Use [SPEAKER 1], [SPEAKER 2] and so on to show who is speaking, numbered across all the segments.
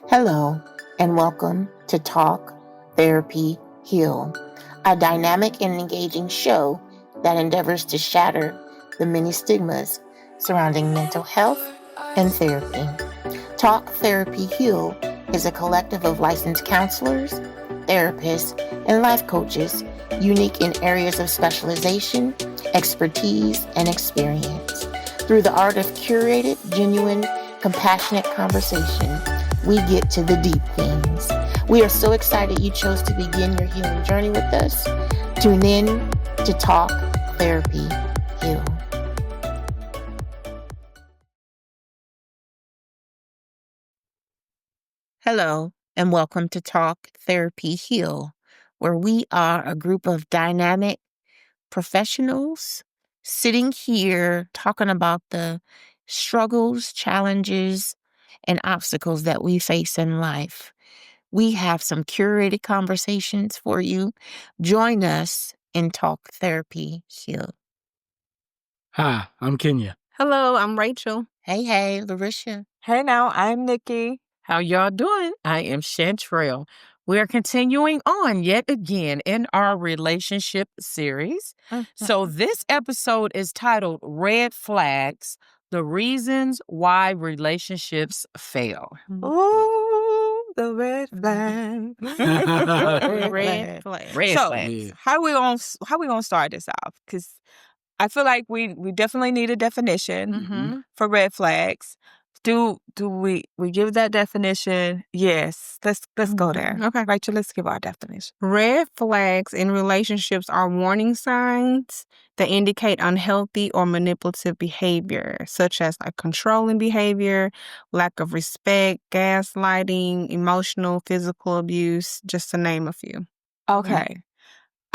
[SPEAKER 1] Hello, and welcome to Talk.Therapy.Heal, a dynamic and engaging show that endeavors to shatter the many stigmas surrounding mental health and therapy. Talk.Therapy.Heal is a collective of licensed counselors, therapists, and life coaches unique in areas of specialization, expertise, and experience. Through the art of curated, genuine, compassionate conversation, we get to the deep things. We are so excited you chose to begin your healing journey with us. Tune in to Talk Therapy Heal. Hello, and welcome to Talk Therapy Heal, where we are a group of dynamic professionals sitting here talking about the struggles, challenges, and obstacles that we face in life. We have some curated conversations for you. Join us in Talk Therapy Heal.
[SPEAKER 2] Hi, I'm Kenya.
[SPEAKER 3] Hello, I'm Rachel.
[SPEAKER 1] Hey, Larisha.
[SPEAKER 4] Hey now, I'm Nikki.
[SPEAKER 3] How y'all doing? I am Chantrell. We're continuing on yet again in our relationship series. So this episode is titled Red Flags, the Reasons Why Relationships Fail.
[SPEAKER 4] Ooh, the red flag.
[SPEAKER 3] Red flag. Red
[SPEAKER 4] So,
[SPEAKER 3] flags.
[SPEAKER 2] Yeah.
[SPEAKER 4] how we gonna start this off? Because I feel like we definitely need a definition for red flags. Do we give that definition? Yes. Let's go there.
[SPEAKER 3] Okay.
[SPEAKER 4] Rachel, let's give our definition.
[SPEAKER 3] Red flags in relationships are warning signs that indicate unhealthy or manipulative behavior, such as like controlling behavior, lack of respect, gaslighting, emotional, physical abuse, just to name a few.
[SPEAKER 4] Okay.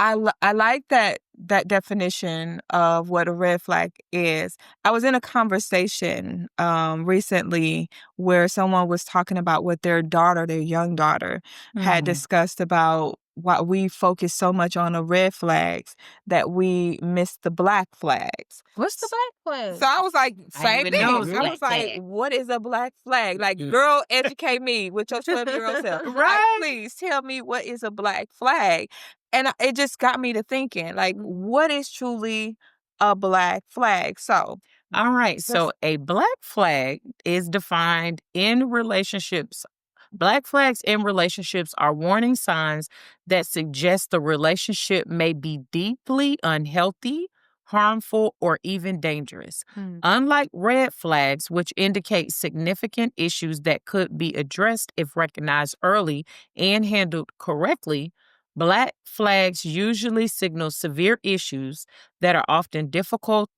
[SPEAKER 4] I like that definition of what a red flag is. I was in a conversation recently where someone was talking about what their young daughter, had discussed about why we focus so much on the red flags that we miss the black flags.
[SPEAKER 3] What's the black flag?
[SPEAKER 4] So I was like,
[SPEAKER 3] I
[SPEAKER 4] same
[SPEAKER 3] didn't even know it
[SPEAKER 4] thing.
[SPEAKER 3] was
[SPEAKER 4] I
[SPEAKER 3] black
[SPEAKER 4] was like,
[SPEAKER 3] flag.
[SPEAKER 4] what is a black flag? Like,
[SPEAKER 2] Yeah.
[SPEAKER 4] girl, educate me with your 12-year-old self. Like,
[SPEAKER 3] Right.
[SPEAKER 4] please tell me what is a black flag. And it just got me to thinking, like, what is truly a black flag? So,
[SPEAKER 3] All right. So a black flag is defined in relationships. Black flags in relationships are warning signs that suggest the relationship may be deeply unhealthy, harmful, or even dangerous. Unlike red flags, which indicate significant issues that could be addressed if recognized early and handled correctly, black flags usually signal severe issues that are often difficult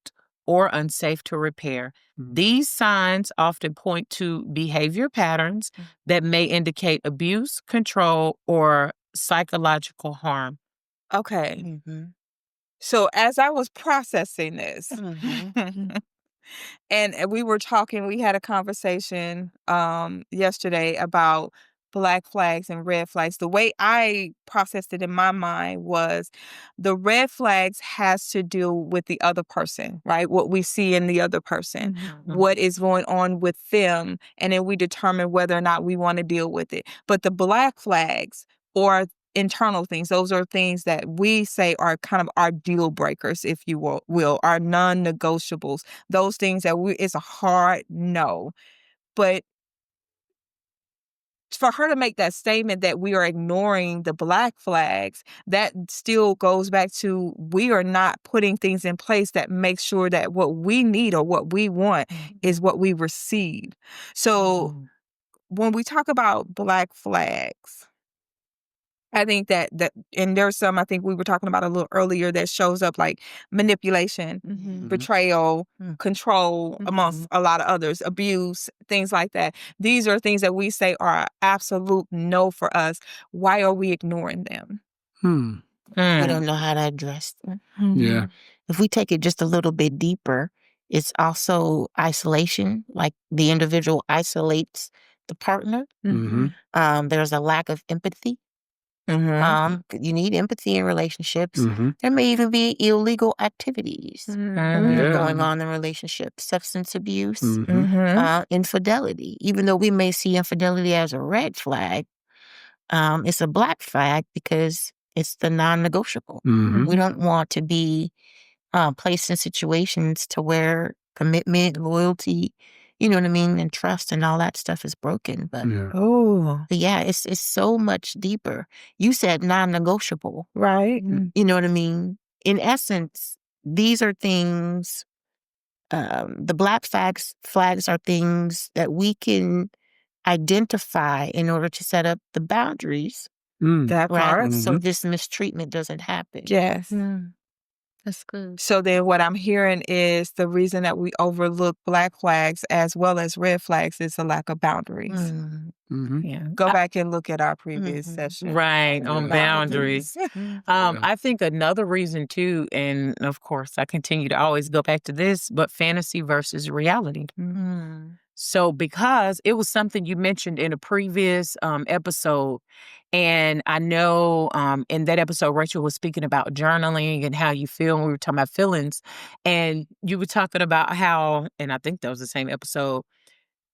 [SPEAKER 3] or unsafe to repair. These signs often point to behavior patterns that may indicate abuse, control, or psychological harm.
[SPEAKER 4] okay. So as I was processing this, and we were talking, we had a conversation yesterday about black flags and red flags. The way I processed it in my mind was the red flags has to do with the other person, right? What we see in the other person, what is going on with them, and then we determine whether or not we want to deal with it. But the black flags or internal things, those are things that we say are kind of our deal breakers, if you will, our non-negotiables. Those things that it's a hard no. But for her to make that statement that we are ignoring the black flags, that still goes back to we are not putting things in place that make sure that what we need or what we want is what we receive. So when we talk about black flags, I think that and there's some I think we were talking about a little earlier that shows up like manipulation, betrayal, control, amongst a lot of others, abuse, things like that. These are things that we say are absolute no for us. Why are we ignoring them?
[SPEAKER 1] We don't know how to address them.
[SPEAKER 2] Yeah.
[SPEAKER 1] If we take it just a little bit deeper, it's also isolation, like the individual isolates the partner. There's a lack of empathy. You need empathy in relationships.
[SPEAKER 2] Mm-hmm.
[SPEAKER 1] There may even be illegal activities
[SPEAKER 2] Yeah.
[SPEAKER 1] going on in relationships, substance abuse,
[SPEAKER 2] Mm-hmm.
[SPEAKER 1] infidelity. Even though we may see infidelity as a red flag, it's a black flag because it's the non-negotiable.
[SPEAKER 2] Mm-hmm.
[SPEAKER 1] We don't want to be placed in situations to where commitment, loyalty, you know what I mean, and trust and all that stuff is broken. But yeah, it's so much deeper. You said non-negotiable.
[SPEAKER 4] Right.
[SPEAKER 1] You know what I mean? In essence, these are things, the black flags are things that we can identify in order to set up the boundaries,
[SPEAKER 4] That
[SPEAKER 1] right?
[SPEAKER 4] part.
[SPEAKER 1] So this mistreatment doesn't happen.
[SPEAKER 4] Yes.
[SPEAKER 3] That's good.
[SPEAKER 4] So then what I'm hearing is the reason that we overlook black flags as well as red flags is a lack of boundaries.
[SPEAKER 2] Mm-hmm.
[SPEAKER 3] Yeah.
[SPEAKER 4] Go back and look at our previous session.
[SPEAKER 3] Right, on boundaries. I think another reason too, and of course I continue to always go back to this, but fantasy versus reality. So because it was something you mentioned in a previous episode, and I know in that episode Rachel was speaking about journaling and how you feel, and we were talking about feelings, and you were talking about how, and I think that was the same episode,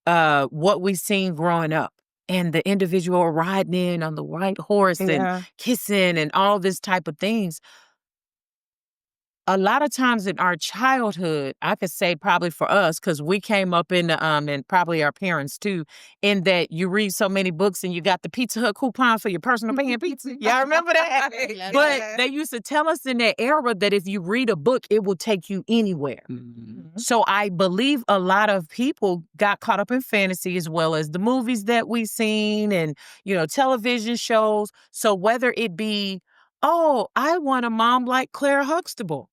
[SPEAKER 3] what we seen growing up. And the individual riding in on the white horse and kissing and all this type of things. A lot of times in our childhood, I could say probably for us, because we came up in the, and probably our parents too, in that you read so many books and you got the Pizza Hut coupon for your personal pan pizza. Y'all remember that? But they used to tell us in that era that if you read a book, it will take you anywhere. So I believe a lot of people got caught up in fantasy as well as the movies that we've seen and, television shows. So whether it be, oh, I want a mom like Claire Huxtable.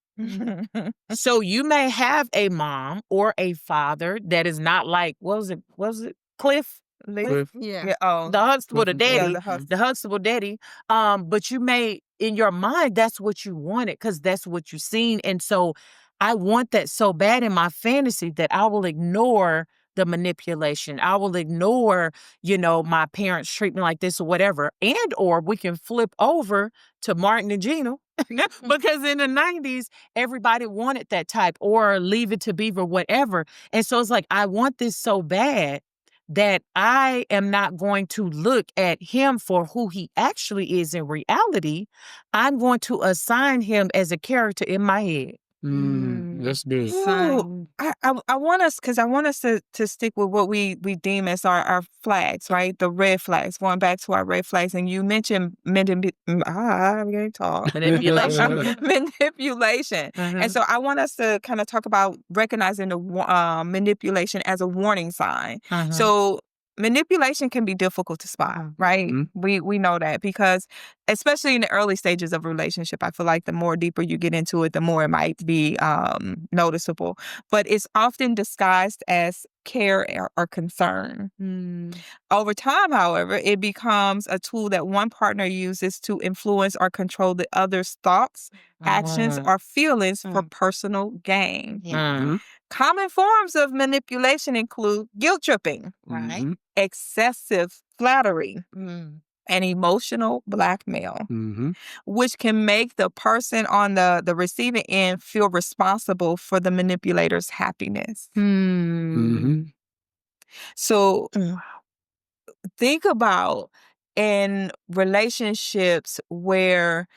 [SPEAKER 3] So you may have a mom or a father that is not like, what was it Cliff?
[SPEAKER 2] Cliff.
[SPEAKER 4] Yeah.
[SPEAKER 3] The Huxtable, the daddy,
[SPEAKER 4] Yeah,
[SPEAKER 3] the Huxtable daddy. But you may, in your mind, that's what you wanted because that's what you've seen. And so I want that so bad in my fantasy that I will ignore the manipulation. I will ignore, my parents treat me like this or whatever. And or we can flip over to Martin and Gina because in the 90s, everybody wanted that type, or Leave It to Beaver, whatever. And so it's like, I want this so bad that I am not going to look at him for who he actually is in reality. I'm going to assign him as a character in my head.
[SPEAKER 2] That's good.
[SPEAKER 4] Ooh, I want us, because I want us to stick with what we deem as our flags, right? The red flags, going back to our red flags. And you mentioned I'm going to talk.
[SPEAKER 3] Manipulation.
[SPEAKER 4] Manipulation. And so I want us to kind of talk about recognizing the manipulation as a warning sign. So manipulation can be difficult to spot, right? We know that because especially in the early stages of a relationship, I feel like the more deeper you get into it, the more it might be noticeable. But it's often disguised as care or concern. Over time, however, it becomes a tool that one partner uses to influence or control the other's thoughts, actions, or feelings for personal gain. Common forms of manipulation include guilt tripping, excessive flattery, and emotional blackmail, which can make the person on the receiving end feel responsible for the manipulator's happiness. So think about in relationships where,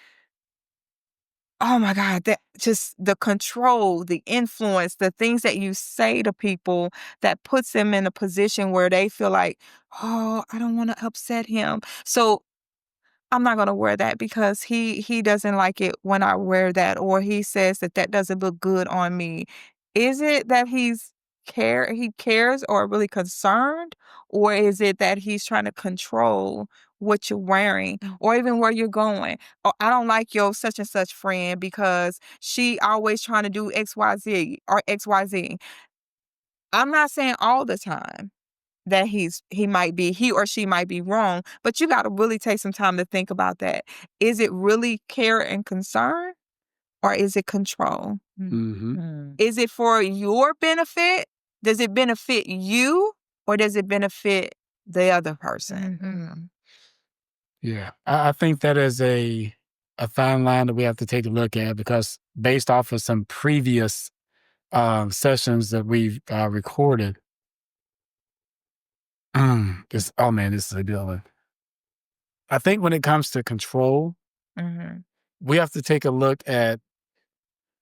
[SPEAKER 4] oh my God, that just the control, the influence, the things that you say to people that puts them in a position where they feel like, oh, I don't want to upset him. So I'm not going to wear that because he doesn't like it when I wear that, or he says that doesn't look good on me. Is it that he cares or really concerned, or is it that he's trying to control what you're wearing or even where you're going? Or I don't like your such and such friend because she always trying to do XYZ or XYZ. I'm not saying all the time that he or she might be wrong, but you got to really take some time to think about that. Is it really care and concern, or is it control? Is it for your benefit? Does it benefit you, or does it benefit the other person?
[SPEAKER 2] Yeah. I think that is a fine line that we have to take a look at, because based off of some previous sessions that we've recorded, this is a good one. I think when it comes to control, we have to take a look at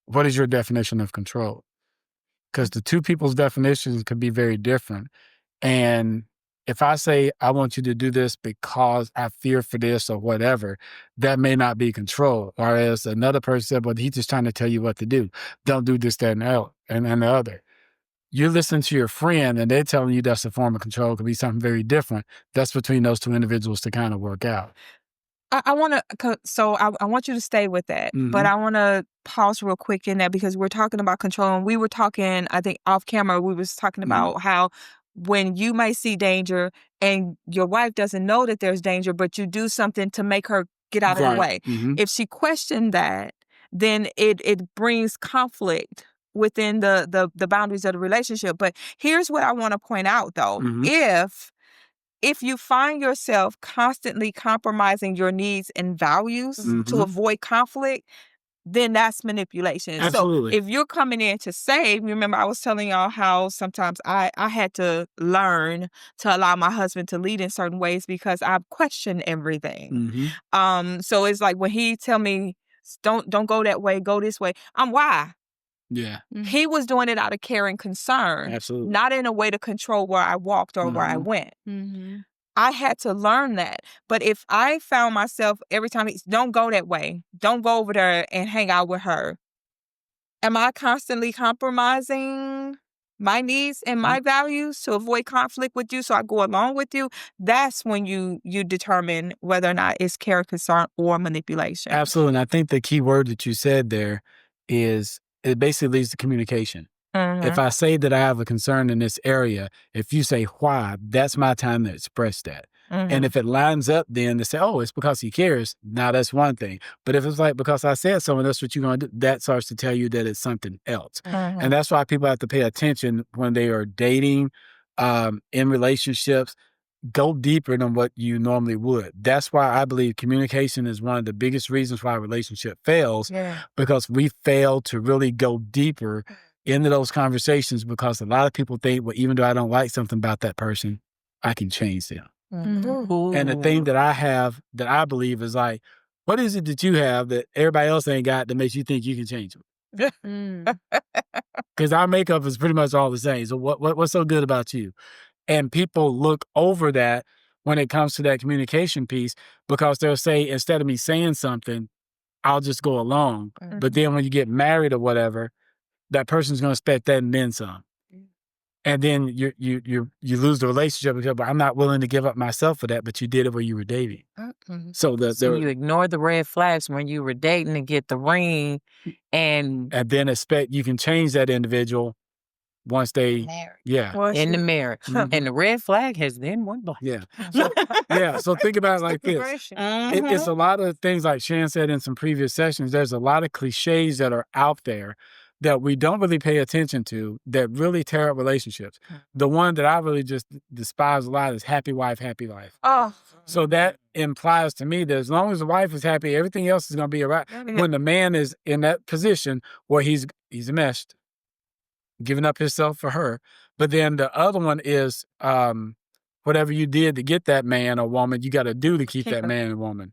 [SPEAKER 2] what is your definition of control, because the two people's definitions could be very different. And if I say, I want you to do this because I fear for this or whatever, that may not be control. Whereas another person said, well, he's just trying to tell you what to do. Don't do this, that, and the other. You listen to your friend and they're telling you that's a form of control. It could be something very different. That's between those two individuals to kind of work out.
[SPEAKER 4] I want to, so I want you to stay with that, but I want to pause real quick in that, because we're talking about control, and we were talking, I think off camera, we was talking about how when you may see danger and your wife doesn't know that there's danger, but you do something to make her get out of the way. If she questioned that, then it brings conflict within the boundaries of the relationship. But here's what I want to point out, though. If you find yourself constantly compromising your needs and values to avoid conflict, then that's manipulation.
[SPEAKER 2] Absolutely.
[SPEAKER 4] So if you're coming in to save, remember I was telling y'all how sometimes I had to learn to allow my husband to lead in certain ways because I question everything. So it's like when he tell me, don't go that way, go this way. Why?
[SPEAKER 2] Yeah.
[SPEAKER 4] He was doing it out of care and concern.
[SPEAKER 2] Absolutely.
[SPEAKER 4] Not in a way to control where I walked or where I went. I had to learn that. But if I found myself every time, don't go that way, don't go over there and hang out with her, am I constantly compromising my needs and my values to avoid conflict with you so I go along with you? That's when you determine whether or not it's care, concern, or manipulation.
[SPEAKER 2] Absolutely. And I think the key word that you said there is, it basically leads to communication. If I say that I have a concern in this area, if you say why, that's my time to express that. And if it lines up then to say, oh, it's because he cares, now that's one thing. But if it's like, because I said so and that's what you're going to do, that starts to tell you that it's something else. And that's why people have to pay attention when they are dating, in relationships. Go deeper than what you normally would. That's why I believe communication is one of the biggest reasons why a relationship fails, because we fail to really go deeper into those conversations, because a lot of people think, well, even though I don't like something about that person, I can change them. And the thing that I have that I believe is like, what is it that you have that everybody else ain't got that makes you think you can change them? Because our makeup is pretty much all the same. So what's so good about you? And people look over that when it comes to that communication piece, because they'll say, instead of me saying something, I'll just go along. But then when you get married or whatever, that person's going to expect that and then some. And then you lose the relationship because, but I'm not willing to give up myself for that, but you did it when you were dating. So
[SPEAKER 3] you ignored the red flags when you were dating to get the ring, and
[SPEAKER 2] then expect you can change that individual once they
[SPEAKER 3] married. In the marriage. And the red flag has then one black.
[SPEAKER 2] So think about it like this. It's a lot of things, like Shan said in some previous sessions, there's a lot of cliches that are out there that we don't really pay attention to that really tear up relationships. The one that I really just despise a lot is happy wife, happy life. So that implies to me that as long as the wife is happy, everything else is going to be all right. When the man is in that position where he's enmeshed, giving up himself for her. But then the other one is whatever you did to get that man or woman, you got to do to keep that man or woman.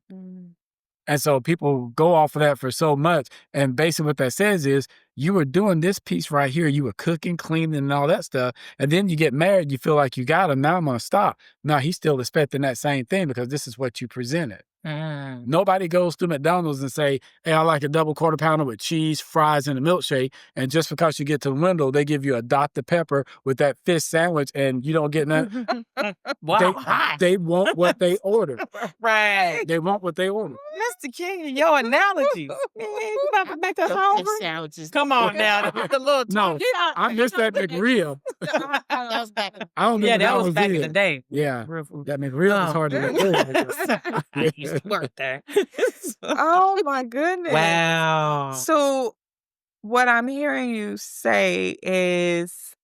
[SPEAKER 2] And so people go off of that for so much. And basically what that says is, you were doing this piece right here. You were cooking, cleaning, and all that stuff. And then you get married, you feel like you got him. Now I'm going to stop. No, he's still expecting that same thing because this is what you presented. Nobody goes to McDonald's and say, hey, I like a double quarter pounder with cheese, fries, and a milkshake. And just because you get to the window, they give you a Dr. Pepper with that fish sandwich and you don't get nothing. They want what they order.
[SPEAKER 3] Right.
[SPEAKER 2] They want what they order.
[SPEAKER 3] Mr. King, your analogies. You about to make us hungry?
[SPEAKER 1] Sandwiches.
[SPEAKER 3] Come on now. The little
[SPEAKER 2] no, I missed that McRib.
[SPEAKER 1] That was back.
[SPEAKER 2] I don't
[SPEAKER 3] Yeah,
[SPEAKER 2] know
[SPEAKER 3] that was back in the day.
[SPEAKER 2] Yeah.
[SPEAKER 3] Real food.
[SPEAKER 2] That McRib was hard to
[SPEAKER 3] I used to work there.
[SPEAKER 4] Oh my goodness.
[SPEAKER 3] Wow.
[SPEAKER 4] So what I'm hearing you say is,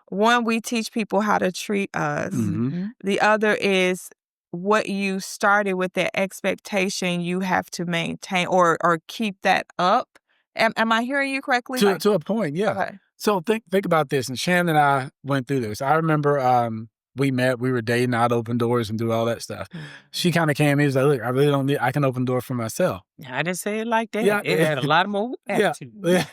[SPEAKER 4] one, we teach people how to treat us. The other is what you started with, that expectation, you have to maintain or keep that up. Am I hearing you correctly?
[SPEAKER 2] To a point, yeah.
[SPEAKER 4] Okay.
[SPEAKER 2] So think about this. And Shannon and I went through this. I remember we met, we were dating, I'd open doors and do all that stuff. She kind of came in and was like, look, I really don't need, I can open doors for myself.
[SPEAKER 3] I didn't say it like that.
[SPEAKER 2] Yeah.
[SPEAKER 3] It had a lot more attitude.
[SPEAKER 2] Yeah.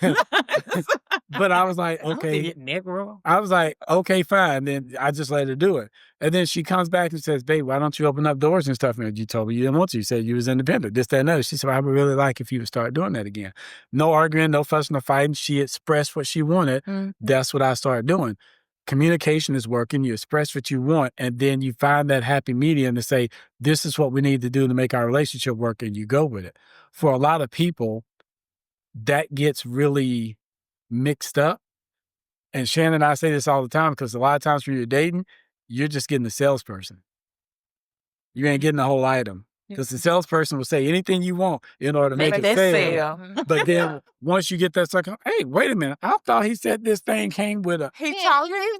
[SPEAKER 2] But I was like, okay.
[SPEAKER 3] Negro.
[SPEAKER 2] I was like, okay, fine. Then I just let her do it. And then she comes back and says, babe, why don't you open up doors and stuff? And you told me you didn't want to. You said you was independent, this, that, and that. She said, I would really like if you would start doing that again. No arguing, no fussing, no fighting. She expressed what she wanted. That's what I started doing. Communication is working. You express what you want, and then you find that happy medium to say, this is what we need to do to make our relationship work, and you go with it. For a lot of people, that gets really mixed up. And Shannon and I say this all the time because a lot of times when you're dating, you're just getting the salesperson. You ain't getting the whole item. Because the salesperson will say anything you want in order to make it sell. But then once you get that second, hey, wait a minute. I thought he said this thing came with a...
[SPEAKER 4] He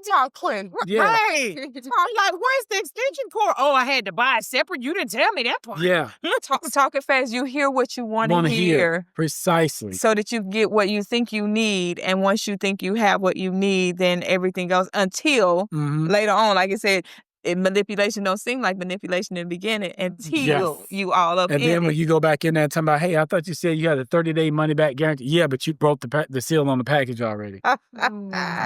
[SPEAKER 4] talked clean.
[SPEAKER 2] Yeah.
[SPEAKER 3] Right. I'm like, where's the extension cord? Oh, I had to buy it separate. You didn't tell me that part.
[SPEAKER 2] Yeah.
[SPEAKER 4] Talking fast, you hear what you want to hear.
[SPEAKER 2] Precisely.
[SPEAKER 4] So that you get what you think you need. And once you think you have what you need, then everything goes until later on, like I said, manipulation don't seem like manipulation in the beginning until you all up in it.
[SPEAKER 2] And then when you go back in there and talk about, hey, I thought you said you had a 30-day money-back guarantee. Yeah, but you broke the seal on the package already.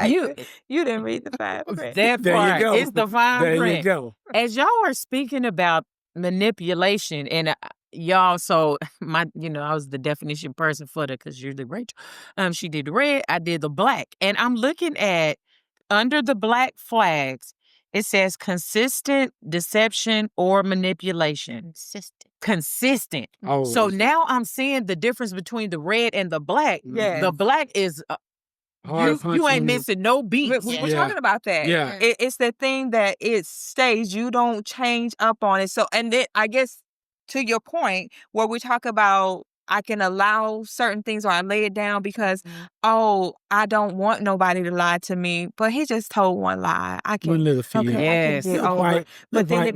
[SPEAKER 4] You didn't read the fine print.
[SPEAKER 3] That
[SPEAKER 2] There
[SPEAKER 3] part
[SPEAKER 2] you go.
[SPEAKER 3] is the fine
[SPEAKER 2] There
[SPEAKER 3] print.
[SPEAKER 2] you go.
[SPEAKER 3] As y'all are speaking about manipulation, and y'all, so I was the definition person for that because you're the Rachel. She did the red, I did the black. And I'm looking at under the black flags, it says consistent deception or manipulation. Consistent.
[SPEAKER 2] Oh.
[SPEAKER 3] So now I'm seeing the difference between the red and the black.
[SPEAKER 4] Yes.
[SPEAKER 3] The black is you ain't missing no beats.
[SPEAKER 4] We're talking about that.
[SPEAKER 2] Yeah.
[SPEAKER 4] It's the thing that it stays. You don't change up on it. So, and then I guess to your point where we talk about I can allow certain things or I lay it down because, I don't want nobody to lie to me. But he just told one lie. I can.
[SPEAKER 2] One little few.
[SPEAKER 4] I can get over it. But then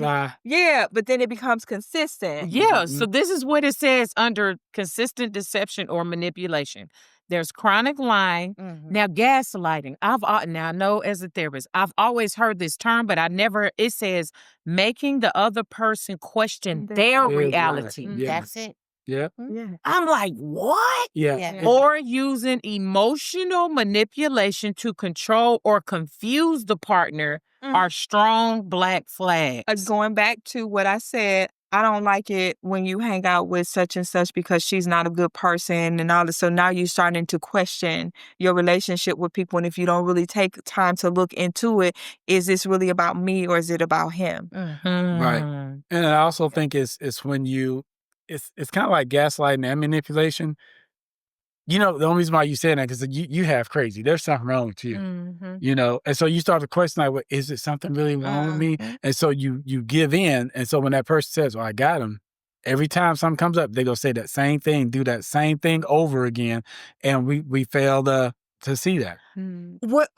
[SPEAKER 4] but then it becomes consistent.
[SPEAKER 3] Yeah. So this is what it says under consistent deception or manipulation. There's chronic lying. Now, gaslighting. Now I know as a therapist, I've always heard this term, but it says making the other person question their reality.
[SPEAKER 2] Yeah.
[SPEAKER 1] That's it.
[SPEAKER 2] Yeah.
[SPEAKER 3] I'm like, what?
[SPEAKER 2] Yeah.
[SPEAKER 3] Or using emotional manipulation to control or confuse the partner are strong black flags.
[SPEAKER 4] Going back to what I said, I don't like it when you hang out with such and such because she's not a good person and all this. So now you're starting to question your relationship with people. And if you don't really take time to look into it, is this really about me or is it about him?
[SPEAKER 2] Right. And I also think it's when it's kind of like gaslighting and manipulation. The only reason why you say that because you have crazy. There's something wrong with you, and so you start to question like, well, is it something really wrong with me? And so you give in, and so when that person says, "Well, I got him," every time something comes up, they go say that same thing, do that same thing over again, and we fail to see that.
[SPEAKER 4] What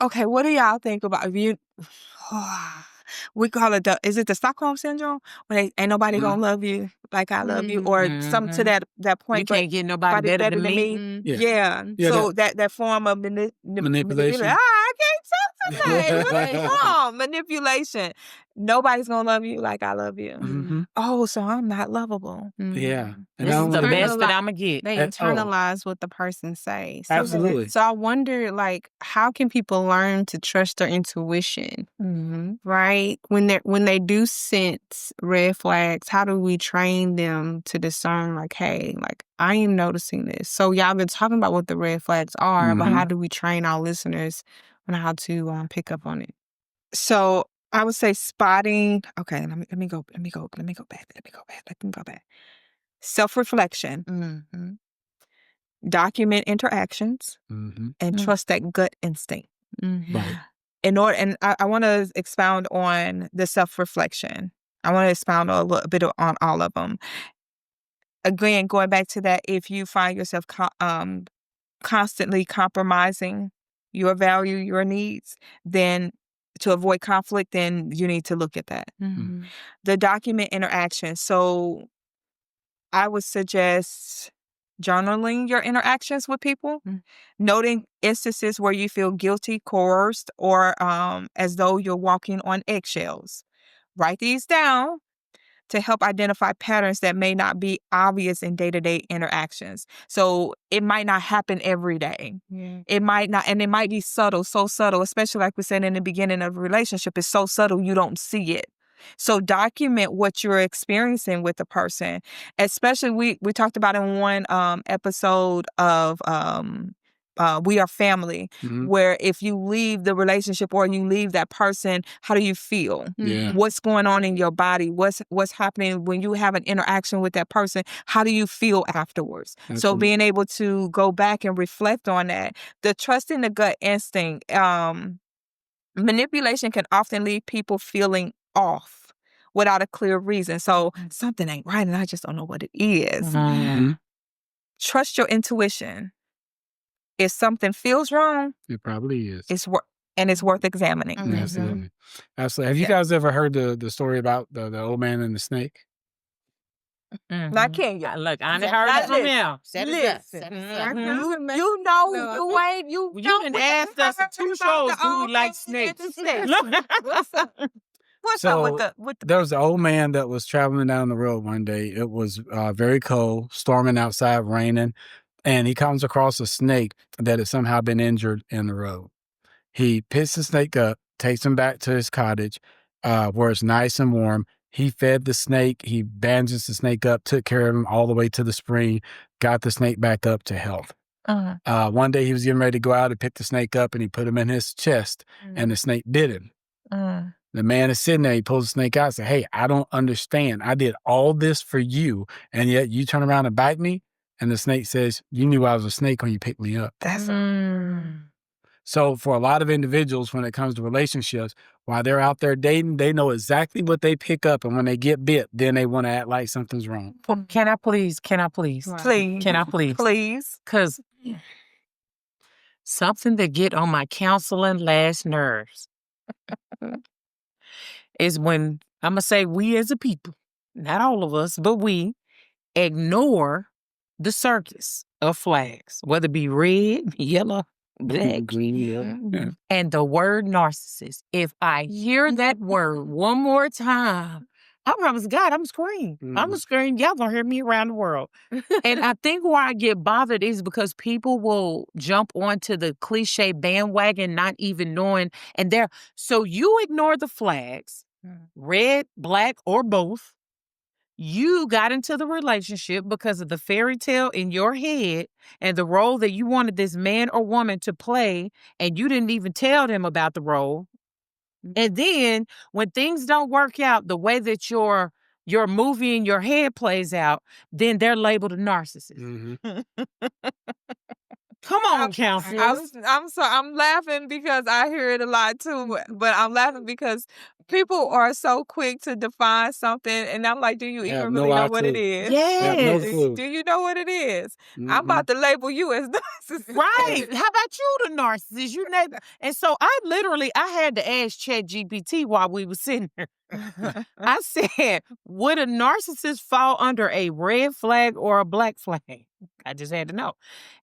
[SPEAKER 4] do y'all think about you? We call it is it the Stockholm syndrome? When ain't nobody gonna love you like I love you, or some to that point.
[SPEAKER 3] You can't get nobody better than me.
[SPEAKER 4] Yeah. So that form of manipulation. I can't talk tonight. Manipulation. Nobody's gonna love you like I love you. Oh, so I'm not lovable.
[SPEAKER 2] Yeah. And
[SPEAKER 3] This is the best that I'm gonna get.
[SPEAKER 5] They internalize what the person says. So,
[SPEAKER 2] Absolutely.
[SPEAKER 5] So I wonder, how can people learn to trust their intuition? Right? When they do sense red flags, how do we train them to discern, hey, I am noticing this. So y'all been talking about what the red flags are, but how do we train our listeners on how to pick up on it?
[SPEAKER 4] So I would say spotting. Okay, let me go back. Self-reflection. Document interactions and trust that gut instinct.
[SPEAKER 2] Right.
[SPEAKER 4] And I want to expound on the self-reflection. I want to expound a little bit on all of them. Again, going back to that, if you find yourself constantly compromising your value, your needs, then to avoid conflict, then you need to look at that. The document interaction. So I would suggest journaling your interactions with people, noting instances where you feel guilty, coerced, or as though you're walking on eggshells. Write these down to help identify patterns that may not be obvious in day-to-day interactions. So it might not happen every day. It might not, and it might be subtle, so subtle, especially like we said in the beginning of a relationship, it's so subtle you don't see it. So document what you're experiencing with the person. Especially we talked about in one episode of We Are Family, where if you leave the relationship or you leave that person, how do you feel? What's going on in your body? What's happening when you have an interaction with that person? How do you feel afterwards? So being able to go back and reflect on that. The trust in the gut instinct. Manipulation can often leave people feeling off without a clear reason. So something ain't right and I just don't know what it is. Trust your intuition. If something feels wrong,
[SPEAKER 2] it probably is.
[SPEAKER 4] It's worth examining.
[SPEAKER 2] Absolutely. Absolutely. Have you guys ever heard the story about the old man and the snake?
[SPEAKER 4] Not Kenya.
[SPEAKER 3] Look, I done heard it from him.
[SPEAKER 4] You know, you
[SPEAKER 3] done asked us in 2 shows, do we like snakes?
[SPEAKER 4] What's up with the
[SPEAKER 2] There was an old man that was traveling down the road one day. It was very cold, storming outside, raining, and he comes across a snake that had somehow been injured in the road. He picks the snake up, takes him back to his cottage where it's nice and warm. He fed the snake. He bandaged the snake up, took care of him all the way to the spring, got the snake back up to health. One day he was getting ready to go out and pick the snake up, and he put him in his chest, and the snake bit him. The man is sitting there. He pulls the snake out and says, "Hey, I don't understand. I did all this for you, and yet you turn around and bite me?" And the snake says, "You knew I was a snake when you picked me up." So for a lot of individuals, when it comes to relationships, while they're out there dating, they know exactly what they pick up. And when they get bit, then they want to act like something's wrong.
[SPEAKER 3] Can I please?
[SPEAKER 4] Please.
[SPEAKER 3] Can I please?
[SPEAKER 4] Please.
[SPEAKER 3] Because something that get on my counseling last nerves is when, I'm going to say we as a people, not all of us, but we ignore the circus of flags, whether it be red, yellow, black, green, and the word narcissist. If I hear that word one more time, I promise God, I'm screaming. I'm gonna scream. Y'all gonna hear me around the world. And I think why I get bothered is because people will jump onto the cliche bandwagon, not even knowing, so you ignore the flags, red, black, or both. You got into the relationship because of the fairy tale in your head and the role that you wanted this man or woman to play, and you didn't even tell them about the role. And then when things don't work out the way that your movie in your head plays out, then they're labeled a narcissist. Come on, counselors.
[SPEAKER 4] I'm laughing because I hear it a lot too, but I'm laughing because people are so quick to define something, and I'm like, do you even really know what it is?
[SPEAKER 3] Yes.
[SPEAKER 4] Do you know what it is? I'm about to label you as narcissist.
[SPEAKER 3] Right. How about you, the narcissist? And so I had to ask ChatGPT while we were sitting here. I said, would a narcissist fall under a red flag or a black flag? I just had to know.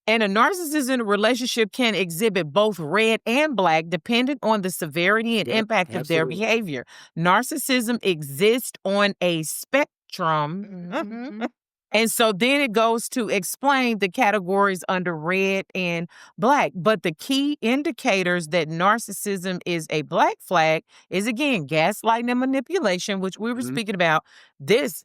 [SPEAKER 3] And a narcissist in a relationship can exhibit both red and black depending on the severity and impact of their behavior. Narcissism exists on a spectrum. And so then it goes to explain the categories under red and black. But the key indicators that narcissism is a black flag is, again, gaslighting and manipulation, which we were speaking about. This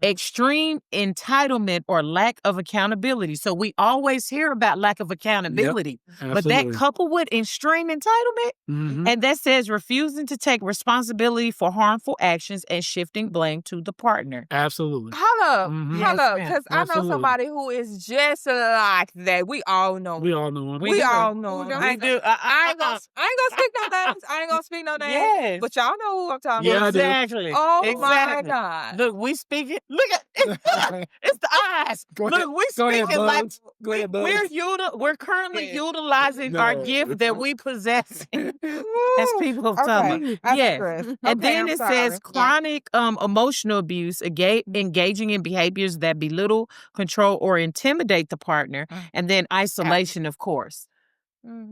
[SPEAKER 3] extreme entitlement or lack of accountability. So we always hear about lack of accountability, but that coupled with extreme entitlement, and that says refusing to take responsibility for harmful actions and shifting blame to the partner.
[SPEAKER 2] Absolutely.
[SPEAKER 4] Hold up, because I know somebody who is just like that. We all know.
[SPEAKER 2] We all know him.
[SPEAKER 4] We all know him.
[SPEAKER 3] We do.
[SPEAKER 4] I ain't gonna speak no names. I ain't gonna speak no name.
[SPEAKER 3] Yes.
[SPEAKER 4] But y'all know who I'm talking
[SPEAKER 2] Yeah,
[SPEAKER 4] about.
[SPEAKER 2] I do.
[SPEAKER 3] Exactly.
[SPEAKER 4] Oh
[SPEAKER 3] Exactly.
[SPEAKER 4] my God.
[SPEAKER 3] Look, we speaking. Look at it's the eyes.
[SPEAKER 2] Go ahead.
[SPEAKER 3] Look, we
[SPEAKER 2] Go ahead,
[SPEAKER 3] speaking like
[SPEAKER 2] Bugs. Go ahead, Bugs.
[SPEAKER 3] we're currently utilizing
[SPEAKER 2] No.
[SPEAKER 3] our gift that we possess as
[SPEAKER 4] Woo.
[SPEAKER 3] people of
[SPEAKER 4] Okay.
[SPEAKER 3] Tama.
[SPEAKER 4] I
[SPEAKER 3] Yes.
[SPEAKER 4] digress.
[SPEAKER 3] And
[SPEAKER 4] Okay,
[SPEAKER 3] then
[SPEAKER 4] I'm
[SPEAKER 3] it
[SPEAKER 4] sorry.
[SPEAKER 3] says chronic emotional abuse, engaging in behaviors that belittle, control, or intimidate the partner, and then isolation, of course.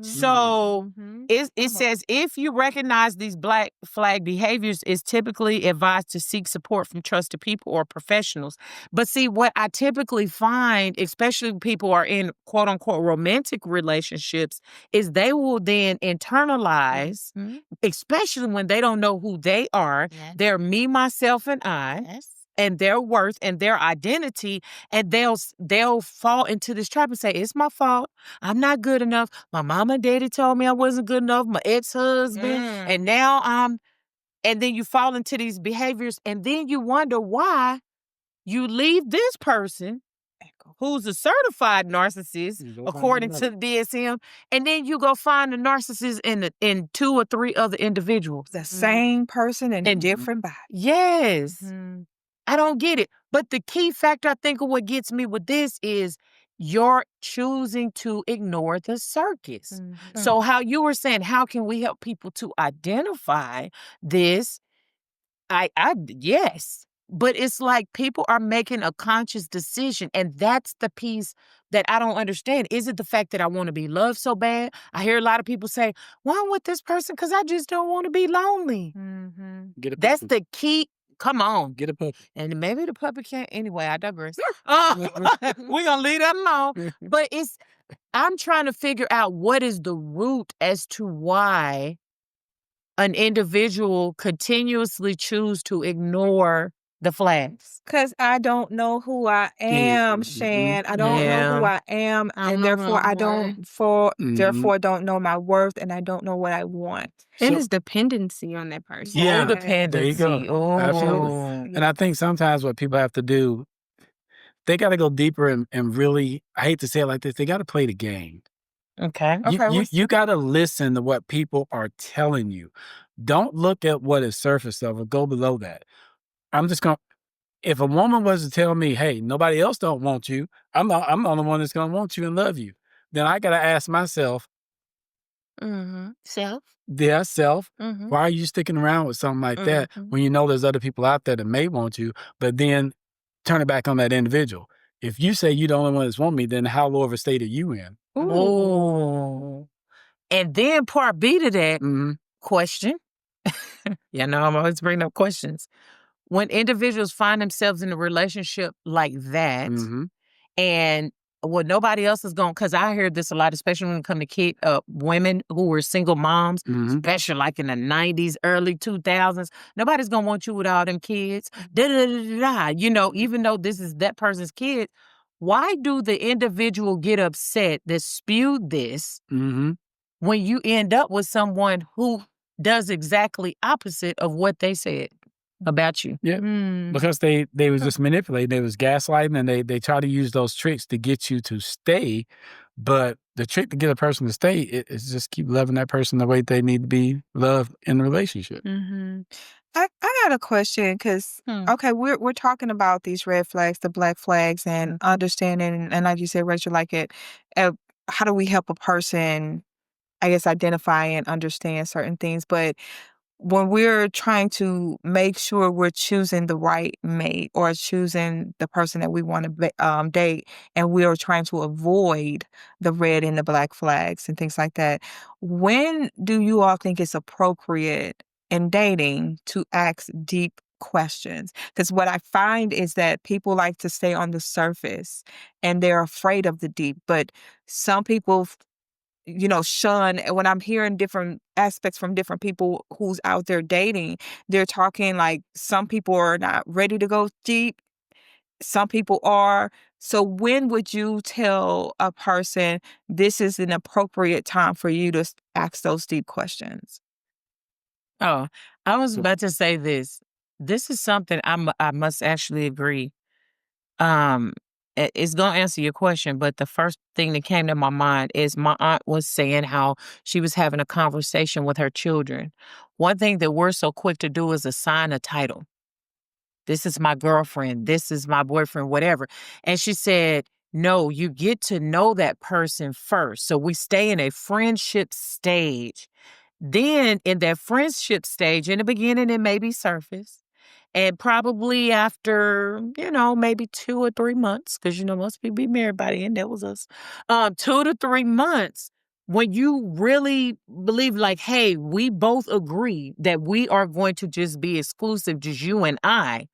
[SPEAKER 3] So it says if you recognize these black flag behaviors, it's typically advised to seek support from trusted people or professionals. But see, what I typically find, especially when people are in quote unquote romantic relationships, is they will then internalize, especially when they don't know who they are. They're me, myself, and I. And their worth and their identity, and they'll fall into this trap and say, it's my fault. I'm not good enough. My mama and daddy told me I wasn't good enough. My ex-husband. And now and then you fall into these behaviors, and then you wonder why you leave this person who's a certified narcissist, according to the DSM, and then you go find a narcissist in 2 or 3 other individuals.
[SPEAKER 4] The same person in a different body.
[SPEAKER 3] Yes. I don't get it. But the key factor, I think, of what gets me with this is you're choosing to ignore the circus. So how you were saying, how can we help people to identify this? Yes. But it's like people are making a conscious decision, and that's the piece that I don't understand. Is it the fact that I want to be loved so bad? I hear a lot of people say, well, I'm with this person because I just don't want to be lonely. That's the key. Come on.
[SPEAKER 2] Get a puppy.
[SPEAKER 3] And maybe the puppy can't. Anyway, I digress. We're going to leave that alone. But I'm trying to figure out what is the root as to why an individual continuously choose to ignore the flags.
[SPEAKER 4] Because I don't know who I am, Shan. I don't know who I am, and therefore therefore don't know my worth, and I don't know what I want.
[SPEAKER 5] And it's dependency on that person.
[SPEAKER 2] Yeah.
[SPEAKER 3] Codependency.
[SPEAKER 2] There you go.
[SPEAKER 3] Oh.
[SPEAKER 2] Absolutely. And I think sometimes what people have to do, they got to go deeper and really, I hate to say it like this, they got to play the game.
[SPEAKER 3] Okay.
[SPEAKER 2] You got to listen to what people are telling you. Don't look at what is surface level. Go below that. I'm just going to, if a woman was to tell me, hey, nobody else don't want you, I'm the only one that's going to want you and love you, then I got to ask myself,
[SPEAKER 3] Self?
[SPEAKER 2] yeah, self, why are you sticking around with something like that when you know there's other people out there that may want you, but then turn it back on that individual. If you say you the only one that's want me, then how low of a state are you in?
[SPEAKER 3] Ooh. And then part B to that question. You know, I'm always bringing up questions. When individuals find themselves in a relationship like that, and nobody else is going, because I hear this a lot, especially when it comes to women who were single moms, especially like in the 90s, early 2000s. Nobody's going to want you with all them kids. You know, even though this is that person's kid, why do the individual get upset that spewed this when you end up with someone who does exactly opposite of what they said about you?
[SPEAKER 2] Yeah, because they was just manipulating. They was gaslighting, and they try to use those tricks to get you to stay. But the trick to get a person to stay is just keep loving that person the way they need to be loved in the relationship.
[SPEAKER 4] I got a question because okay, we're talking about these red flags, the black flags, and understanding, and like you said, Rachel, like how do we help a person, I guess, identify and understand certain things? But when we're trying to make sure we're choosing the right mate or choosing the person that we want to date, and we are trying to avoid the red and the black flags and things like that, when do you all think it's appropriate in dating to ask deep questions? Because what I find is that people like to stay on the surface and they're afraid of the deep, but some people shun. When I'm hearing different aspects from different people who's out there dating, they're talking like some people are not ready to go deep. Some people are. So when would you tell a person this is an appropriate time for you to ask those deep questions?
[SPEAKER 3] Oh, I was about to say this. This is something I must actually agree. And it's going to answer your question, but the first thing that came to my mind is my aunt was saying how she was having a conversation with her children. One thing that we're so quick to do is assign a title. This is my girlfriend. This is my boyfriend, whatever. And she said, no, you get to know that person first. So we stay in a friendship stage. Then in that friendship stage, in the beginning, it may be surface. And probably after, maybe 2 or 3 months, because, most people be married by the end, that was us. 2 to 3 months, when you really believe like, hey, we both agree that we are going to just be exclusive, just you and I.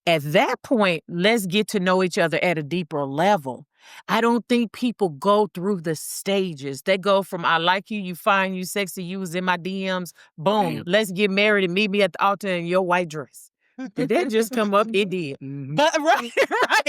[SPEAKER 3] At that point, let's get to know each other at a deeper level. I don't think people go through the stages. They go from I like you, you fine, you sexy, you was in my DMs, boom, let's get married and meet me at the altar in your white dress. Did that just come up? It did. But right,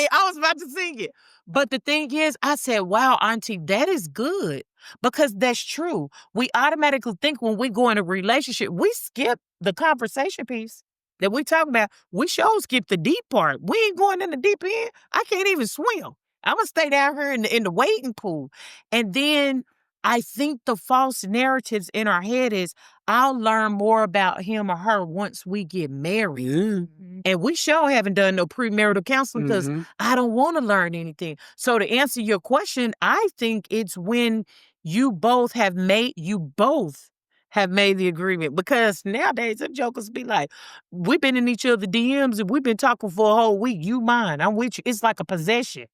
[SPEAKER 3] I was about to sing it. But the thing is, I said, wow, auntie, that is good. Because that's true. We automatically think when we go in a relationship, we skip the conversation piece that we talking about. We sure skip the deep part. We ain't going in the deep end. I can't even swim. I'm going to stay down here in the wading pool. And then I think the false narratives in our head is, I'll learn more about him or her once we get married. Mm-hmm. And we sure haven't done no premarital counseling because I don't want to learn anything. So to answer your question, I think it's when you both have made the agreement. Because nowadays, some jokers be like, we've been in each other's DMs and we've been talking for a whole week. You mine, I'm with you. It's like a possession.